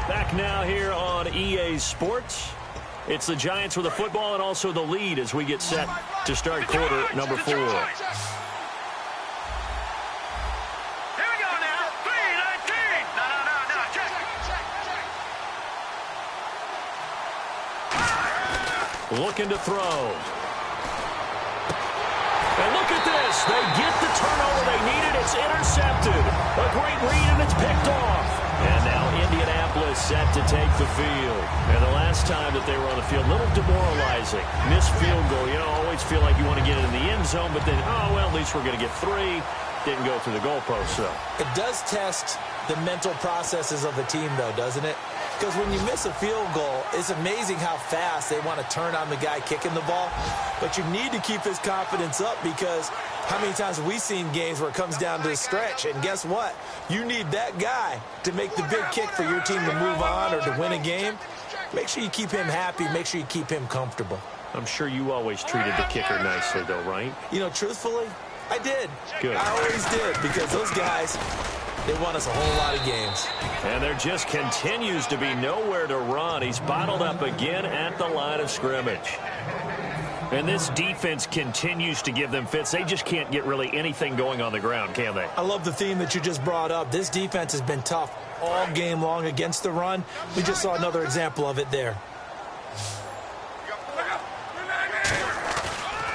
Back now here on EA Sports. It's the Giants with the football and also the lead as we get set to start quarter number 4. Here we go now. 3-19. No. Check. Looking to throw. And look at this. They get the turnover they needed. It's intercepted. A great read, and it's picked off. And now Indianapolis set to take the field. And the last time that they were on the field, a little demoralizing. Missed field goal. You know, always feel like you want to get it in the end zone, but then, oh, well, at least we're going to get 3. Didn't go through the goalpost, so. It does test the mental processes of a team, though, doesn't it? Because when you miss a field goal, it's amazing how fast they want to turn on the guy kicking the ball. But you need to keep his confidence up because how many times have we seen games where it comes down to a stretch? And guess what? You need that guy to make the big kick for your team to move on or to win a game. Make sure you keep him happy. Make sure you keep him comfortable. I'm sure you always treated the kicker nicely, though, right? You know, truthfully, I did. Good. I always did because those guys, they won us a whole lot of games. And there just continues to be nowhere to run. He's bottled up again at the line of scrimmage. And this defense continues to give them fits. They just can't get really anything going on the ground, can they? I love the theme that you just brought up. This defense has been tough all game long against the run. We just saw another example of it there.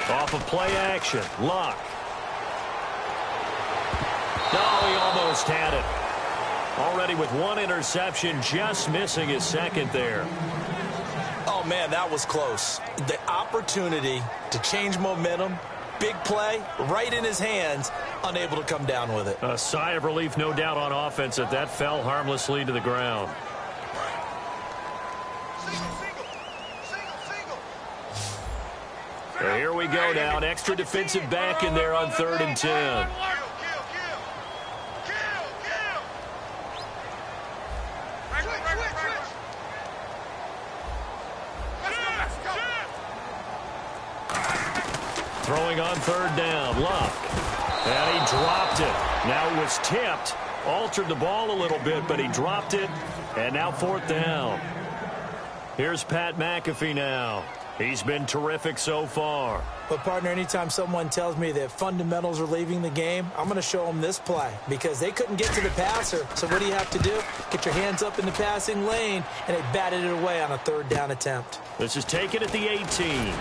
Off of play action. Luck. Oh, he almost had it. Already with 1 interception, just missing his second there. Oh, man, that was close. The opportunity to change momentum, big play, right in his hands, unable to come down with it. A sigh of relief, no doubt, on offense that fell harmlessly to the ground. So here we go now. An extra defensive back in there on 3rd and 10. Throwing on 3rd down, Luck. And he dropped it. Now it was tipped. Altered the ball a little bit, but he dropped it. And now 4th down. Here's Pat McAfee now. He's been terrific so far. But, partner, anytime someone tells me that fundamentals are leaving the game, I'm going to show them this play because they couldn't get to the passer. So what do you have to do? Get your hands up in the passing lane, and they batted it away on a 3rd down attempt. This is taken at the 18.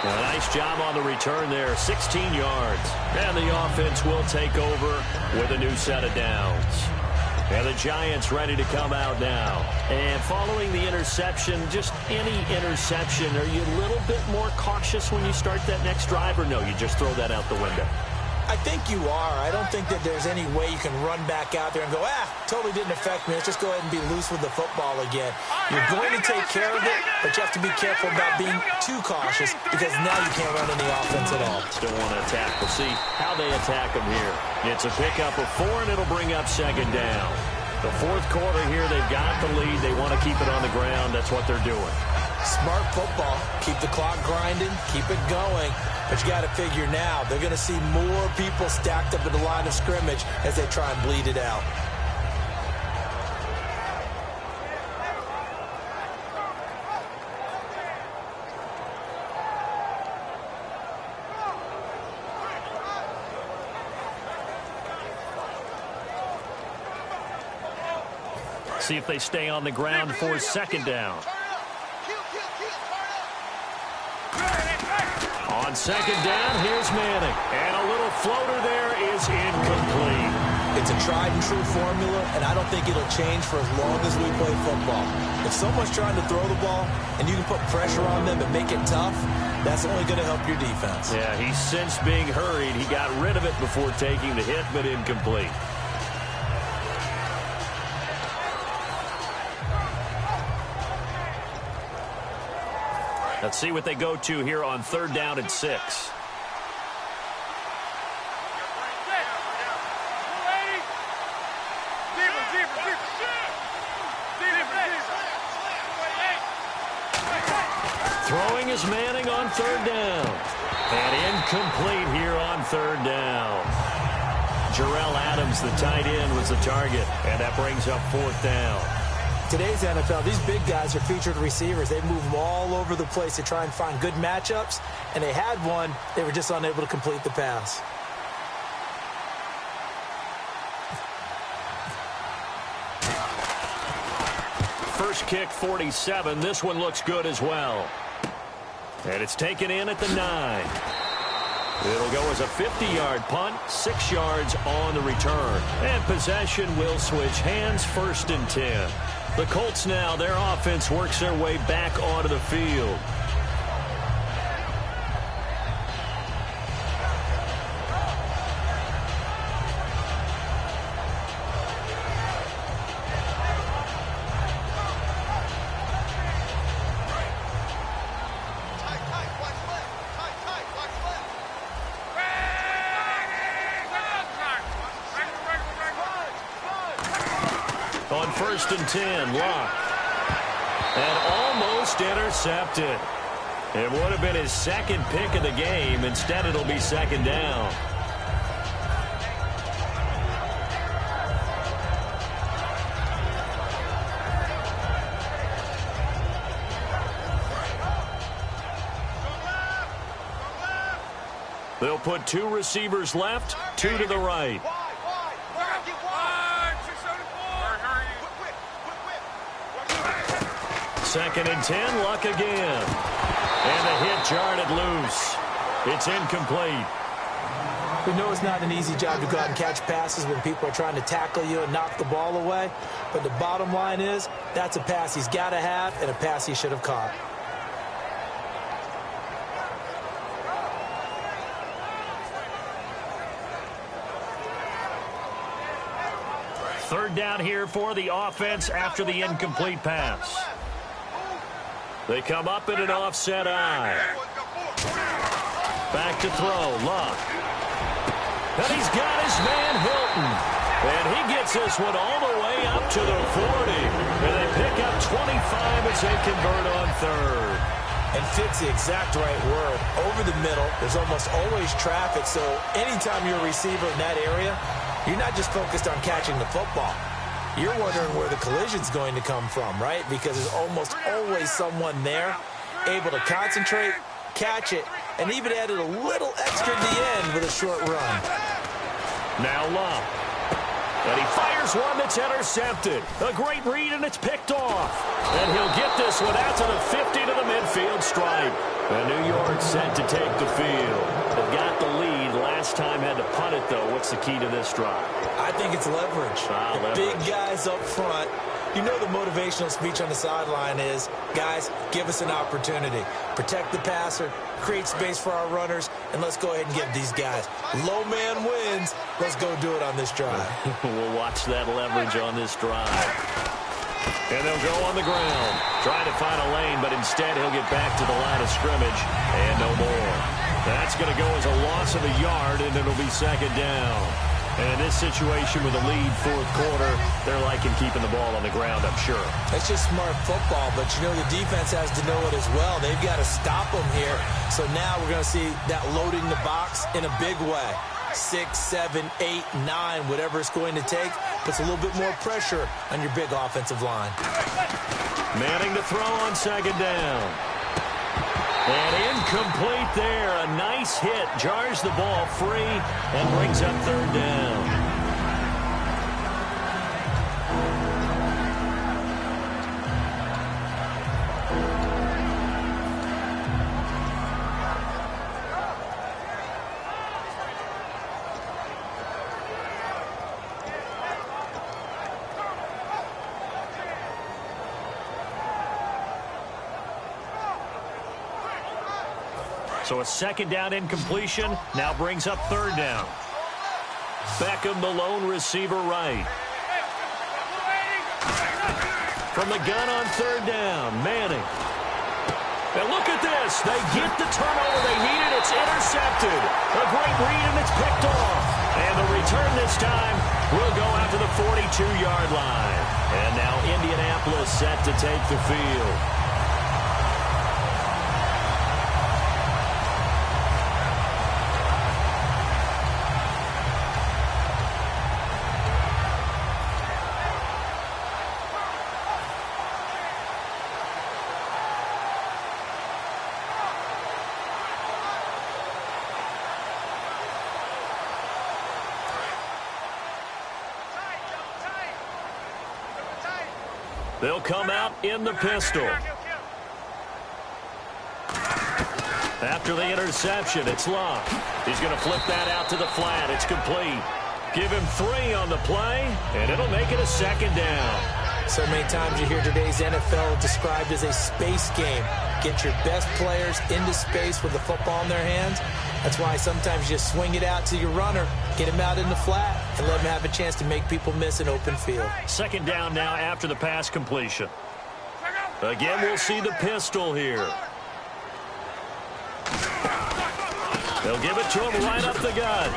A nice job on the return there, 16 yards. And the offense will take over with a new set of downs. And the Giants ready to come out now. And following the interception, just any interception, are you a little bit more cautious when you start that next drive, or no, you just throw that out the window? I think you are. I don't think that there's any way you can run back out there and go, totally didn't affect me. Let's just go ahead and be loose with the football again. You're going to take care of it, but you have to be careful about being too cautious because now you can't run any offense at all. Still want to attack. We'll see how they attack them here. It's a pickup of 4, and it'll bring up 2nd down. The 4th quarter here, they've got the lead. They want to keep it on the ground. That's what they're doing. Smart football. Keep the clock grinding. Keep it going. But you got to figure now, they're going to see more people stacked up at the line of scrimmage as they try and bleed it out. See if they stay on the ground for 2nd down. On 2nd down, here's Manning. And a little floater there is incomplete. It's a tried and true formula, and I don't think it'll change for as long as we play football. If someone's trying to throw the ball and you can put pressure on them and make it tough, that's only going to help your defense. Yeah, he's since being hurried. He got rid of it before taking the hit, but incomplete. Let's see what they go to here on 3rd down and 6. Throwing is Manning on 3rd down. And incomplete here on 3rd down. Jarrell Adams, the tight end, was the target. And that brings up 4th down. Today's NFL, these big guys are featured receivers. They move them all over the place to try and find good matchups. And they had one. They were just unable to complete the pass. First kick, 47. This one looks good as well. And it's taken in at the 9. It'll go as a 50-yard punt, 6 yards on the return. And possession will switch hands, 1st and 10. The Colts now, their offense works their way back onto the field. On 1st and 10, Locke. And almost intercepted. It would have been his 2nd pick of the game. Instead, it'll be 2nd down. They'll put 2 receivers left, 2 to the right. 2nd and 10, Luck again. And the hit jarred it loose. It's incomplete. We know it's not an easy job to go out and catch passes when people are trying to tackle you and knock the ball away. But the bottom line is, that's a pass he's got to have and a pass he should have caught. Third down here for the offense after the incomplete pass. They come up in an offset eye. Back to throw, Luck. And he's got his man Hilton. And he gets this one all the way up to the 40. And they pick up 25 as they convert on 3rd. And fit's the exact right word. Over the middle, there's almost always traffic. So anytime you're a receiver in that area, you're not just focused on catching the football. You're wondering where the collision's going to come from, right? Because there's almost always someone there able to concentrate, catch it, and even added a little extra at the end with a short run. Now Love. And he fires one that's intercepted. A great read, and it's picked off. And he'll get this one out to the 50 to the midfield stripe. And New York set to take the field. They've got the lead. Last time had to punt it, though. What's the key to this drive? I think it's leverage. Leverage. Big guys up front. You know the motivational speech on the sideline is, guys, give us an opportunity. Protect the passer, create space for our runners, and let's go ahead and give these guys. Low man wins. Let's go do it on this drive. We'll watch that leverage on this drive. And they'll go on the ground, trying to find a lane, but instead he'll get back to the line of scrimmage, and no more. That's going to go as a loss of a yard, and it'll be 2nd down. And in this situation with a lead, 4th quarter, they're liking keeping the ball on the ground, I'm sure. It's just smart football, but you know the defense has to know it as well. They've got to stop them here. So now we're going to see that loading the box in a big way. 6, 7, 8, 9, whatever it's going to take, puts a little bit more pressure on your big offensive line. Manning to throw on 2nd down. And incomplete there. A nice hit. Jars the ball free and brings up 3rd down. So a 2nd down incompletion now brings up 3rd down. Beckham, the lone receiver, right. From the gun on 3rd down, Manning. And look at this. They get the turnover they needed. It's intercepted. A great read, and it's picked off. And the return this time will go out to the 42-yard line. And now Indianapolis set to take the field. They'll come out in the pistol. After the interception, it's Luck. He's going to flip that out to the flat. It's complete. Give him 3 on the play, and it'll make it a second down. So many times you hear today's NFL described as a space game. Get your best players into space with the football in their hands. That's why sometimes you just swing it out to your runner, get him out in the flat, and let him have a chance to make people miss an open field. Second down now after the pass completion. Again, we'll see the pistol here. They'll give it to him right up the gut.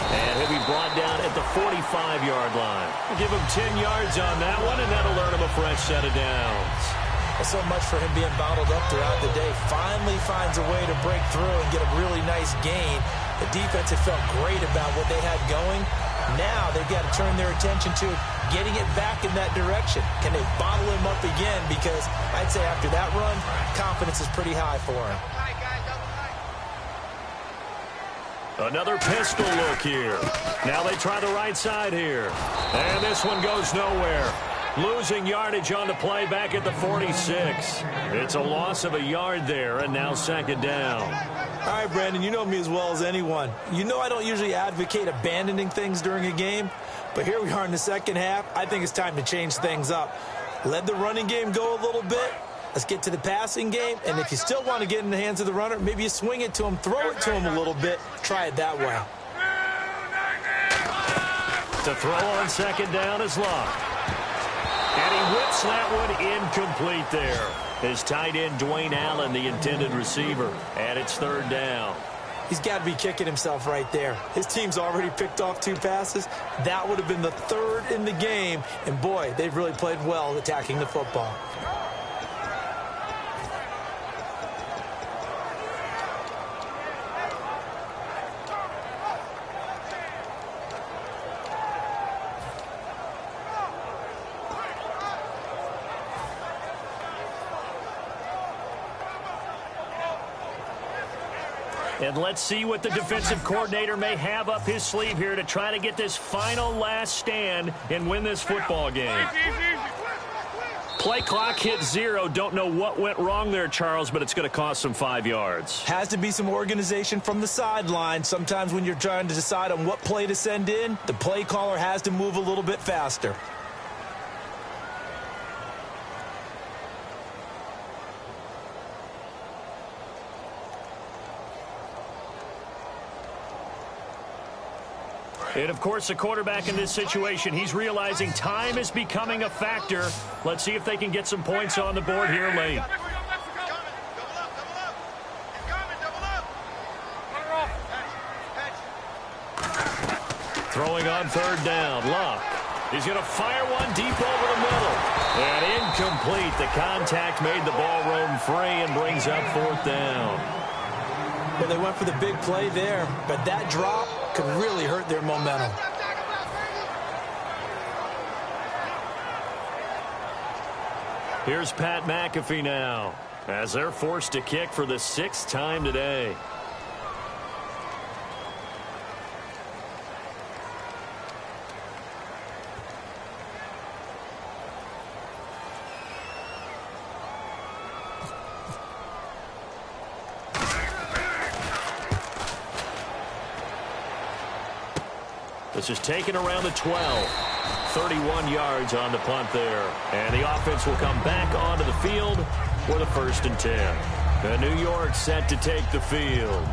And he'll be brought down at the 45-yard line. We'll give him 10 yards on that one, and that'll earn him a fresh set of downs. So much for him being bottled up throughout the day. Finally finds a way to break through and get a really nice gain. The defense had felt great about what they had going. Now they've got to turn their attention to getting it back in that direction. Can they bottle him up again? Because I'd say after that run, confidence is pretty high for him. Another pistol look here. Now they try the right side here. And this one goes nowhere. Losing yardage on the play back at the 46. It's a loss of a yard there, and now second down. All right, Brandon, you know me as well as anyone. You know I don't usually advocate abandoning things during a game, but here we are in the second half. I think it's time to change things up. Let the running game go a little bit. Let's get to the passing game, and if you still want to get in the hands of the runner, maybe you swing it to him, throw it to him a little bit, try it that way. To throw on second down is Luck. And he whips that one incomplete there. His tight end, Dwayne Allen, the intended receiver, and it's third down. He's got to be kicking himself right there. His team's already picked off 2 passes. That would have been the 3rd in the game, and boy, they've really played well attacking the football. And let's see what the defensive coordinator may have up his sleeve here to try to get this final last stand and win this football game. Play clock hit 0. Don't know what went wrong there, Charles, but it's going to cost them 5 yards. Has to be some organization from the sideline. Sometimes when you're trying to decide on what play to send in, the play caller has to move a little bit faster. And, of course, the quarterback in this situation, he's realizing time is becoming a factor. Let's see if they can get some points on the board here late. Throwing on third down, Luck. He's going to fire one deep over the middle. And incomplete. The contact made the ball roam free and brings up fourth down. Well, they went for the big play there, but that drop could really hurt their momentum. Here's Pat McAfee now, as they're forced to kick for the 6th time today. This is taken around the 12. 31 yards on the punt there. And the offense will come back onto the field for the 1st and 10. And New York set to take the field.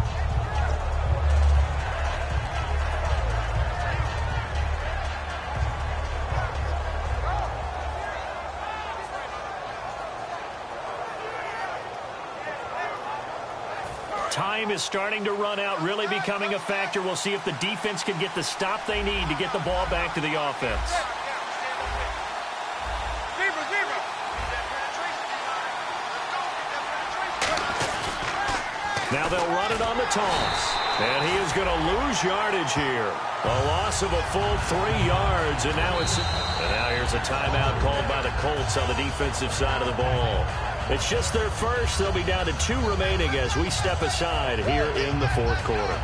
Time is starting to run out, really becoming a factor. We'll see if the defense can get the stop they need to get the ball back to the offense. Now they'll run it on the toss. And he is going to lose yardage here. A loss of a full 3 yards, and now here's a timeout called by the Colts on the defensive side of the ball. It's just their first. They'll be down to 2 remaining as we step aside here in the fourth quarter.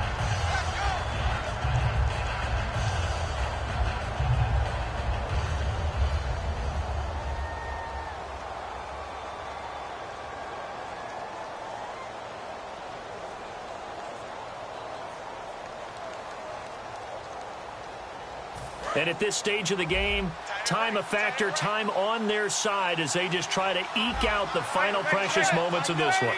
And at this stage of the game, time a factor, time on their side as they just try to eke out the final precious moments of this one.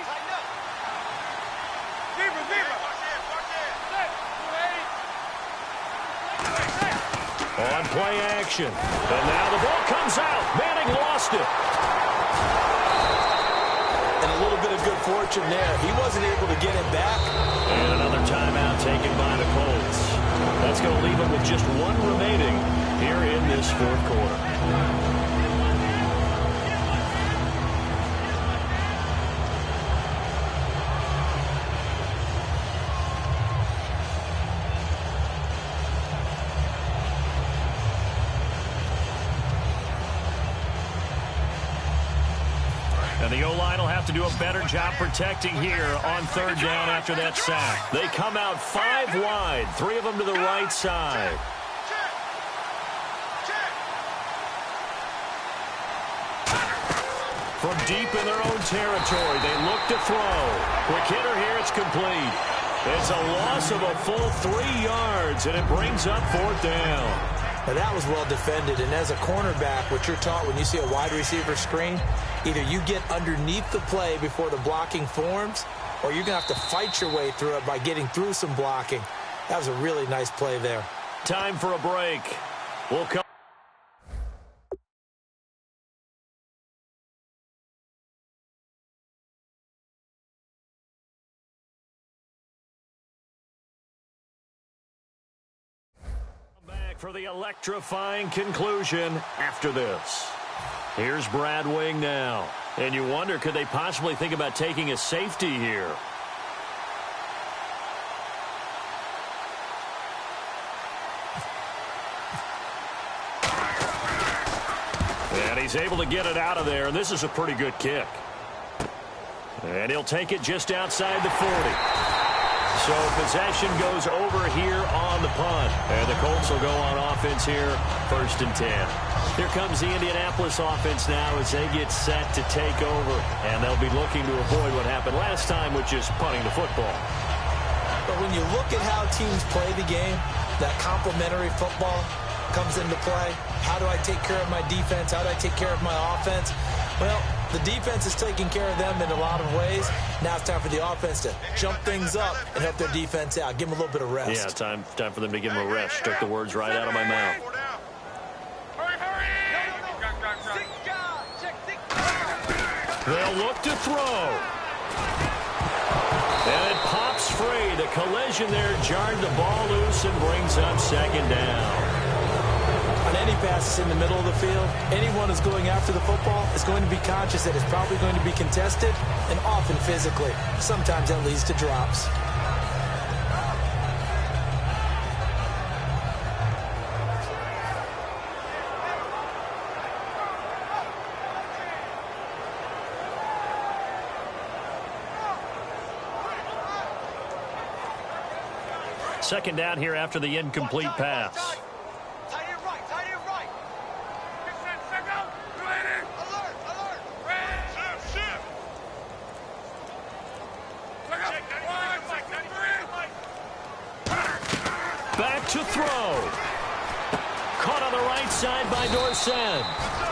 On play action. And now the ball comes out. Manning lost it. And a little bit of good fortune there. He wasn't able to get it back. And another timeout taken by the Colts. That's going to leave them with just 1 remaining here in this fourth quarter. And the O-line will have to do a better job protecting here on 3rd down after that sack. They come out 5 wide, 3 of them to the right side. From deep in their own territory, they look to throw. Quick hitter here, it's complete. It's a loss of a full 3 yards, and it brings up 4th down. Now, that was well defended, and as a cornerback, what you're taught when you see a wide receiver screen, either you get underneath the play before the blocking forms, or you're going to have to fight your way through it by getting through some blocking. That was a really nice play there. Time for a break. We'll come. For the electrifying conclusion after this. Here's Brad Wing now. And you wonder, could they possibly think about taking a safety here? And he's able to get it out of there, and this is a pretty good kick. And he'll take it just outside the 40. So possession goes over here on the punt. And the Colts will go on offense here, 1st and 10. Here comes the Indianapolis offense now as they get set to take over. And they'll be looking to avoid what happened last time, which is punting the football. But when you look at how teams play the game, that complementary football comes into play. How do I take care of my defense? How do I take care of my offense? Well, the defense is taking care of them in a lot of ways. Now it's time for the offense to jump things up and help their defense out. Give them a little bit of rest. Yeah, time for them to give them a rest. Took the words right out of my mouth. They'll look to throw. And it pops free. The collision there jarred the ball loose and brings up 2nd down. On any passes in the middle of the field, anyone who's going after the football is going to be conscious that it's probably going to be contested, and often physically. Sometimes that leads to drops. Second down here after the incomplete pass. Back to throw. Caught on the right side by Dorsen.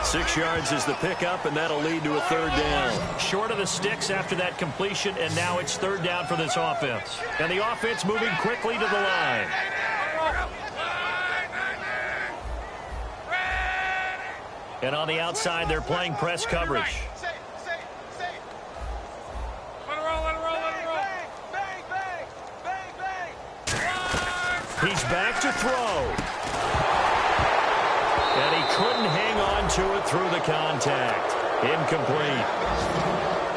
6 yards is the pickup, and that'll lead to a 3rd down. Short of the sticks after that completion, and now it's 3rd down for this offense. And the offense moving quickly to the line. And on the outside, they're playing press coverage. He's back to throw. And he couldn't hang on to it through the contact. Incomplete.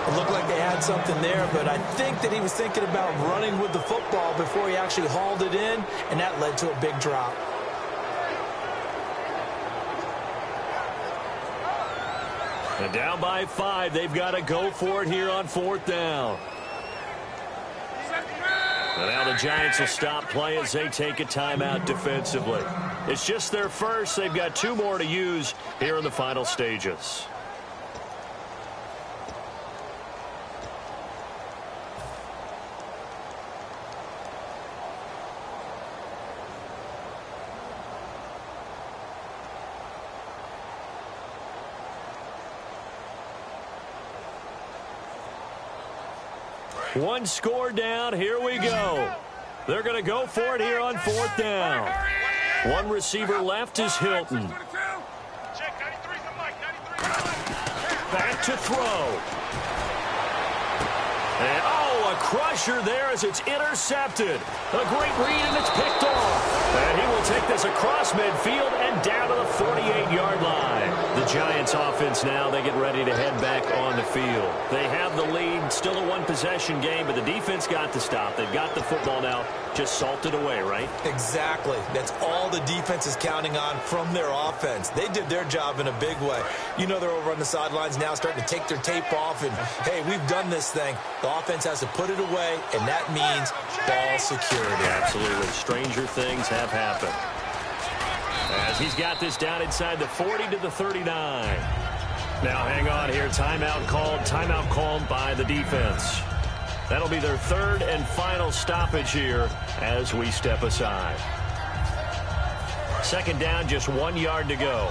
It looked like they had something there, but I think that he was thinking about running with the football before he actually hauled it in, and that led to a big drop. And down by 5, they've got to go for it here on 4th down. And now the Giants will stop play as they take a timeout defensively. It's just their first. They've got 2 more to use here in the final stages. One score down. Here we go. They're going to go for it here on 4th down. One receiver left is Hilton. Back to throw. And, a crusher there as it's intercepted. A great read, and it's picked off. And he will take this across midfield and down to the 48-yard line. The Giants offense now, they get ready to head back on the field. They have the lead, still a one-possession game, but the defense got to stop. They've got the football now, just salted away, right? Exactly. That's all the defense is counting on from their offense. They did their job in a big way. You know they're over on the sidelines now starting to take their tape off, and, hey, we've done this thing. The offense has to put it away, and that means ball security. Absolutely. Stranger things have happened. As he's got this down inside the 40 to the 39. Now hang on here. Timeout called by the defense. That'll be their 3rd and final stoppage here as we step aside. 2nd down, just 1 yard to go.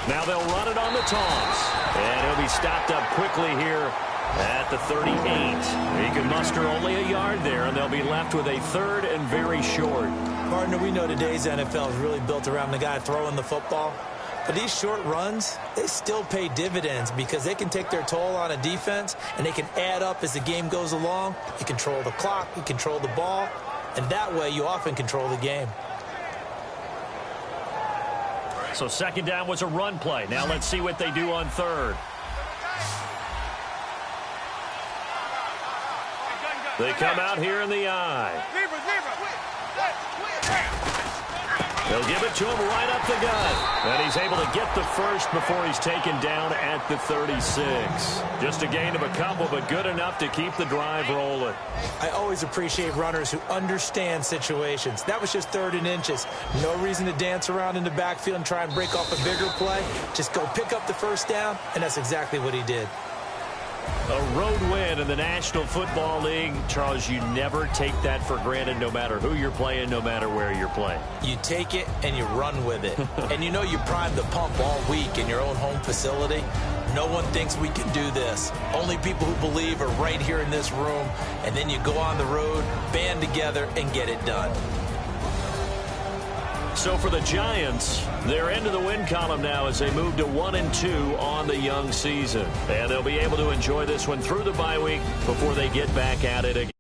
Now they'll run it on the toss. And he'll be stopped up quickly here at the 38. He can muster only a yard there, and they'll be left with a 3rd and very short. Partner, we know today's NFL is really built around the guy throwing the football. But these short runs, they still pay dividends because they can take their toll on a defense, and they can add up as the game goes along. You control the clock, you control the ball, and that way you often control the game. So 2nd down was a run play. Now let's see what they do on 3rd. They come out here in the eye. They'll give it to him right up the gut. And he's able to get the first before he's taken down at the 36. Just a gain of a couple, but good enough to keep the drive rolling. I always appreciate runners who understand situations. That was just 3rd and inches. No reason to dance around in the backfield and try and break off a bigger play. Just go pick up the 1st down, and that's exactly what he did. A road win in the National Football League. Charles, you never take that for granted no matter who you're playing, no matter where you're playing. You take it and you run with it. And you know you primed the pump all week in your own home facility. No one thinks we can do this. Only people who believe are right here in this room. And then you go on the road, band together, and get it done. So for the Giants, they're into the win column now as they move to 1-2 on the young season. And they'll be able to enjoy this one through the bye week before they get back at it again.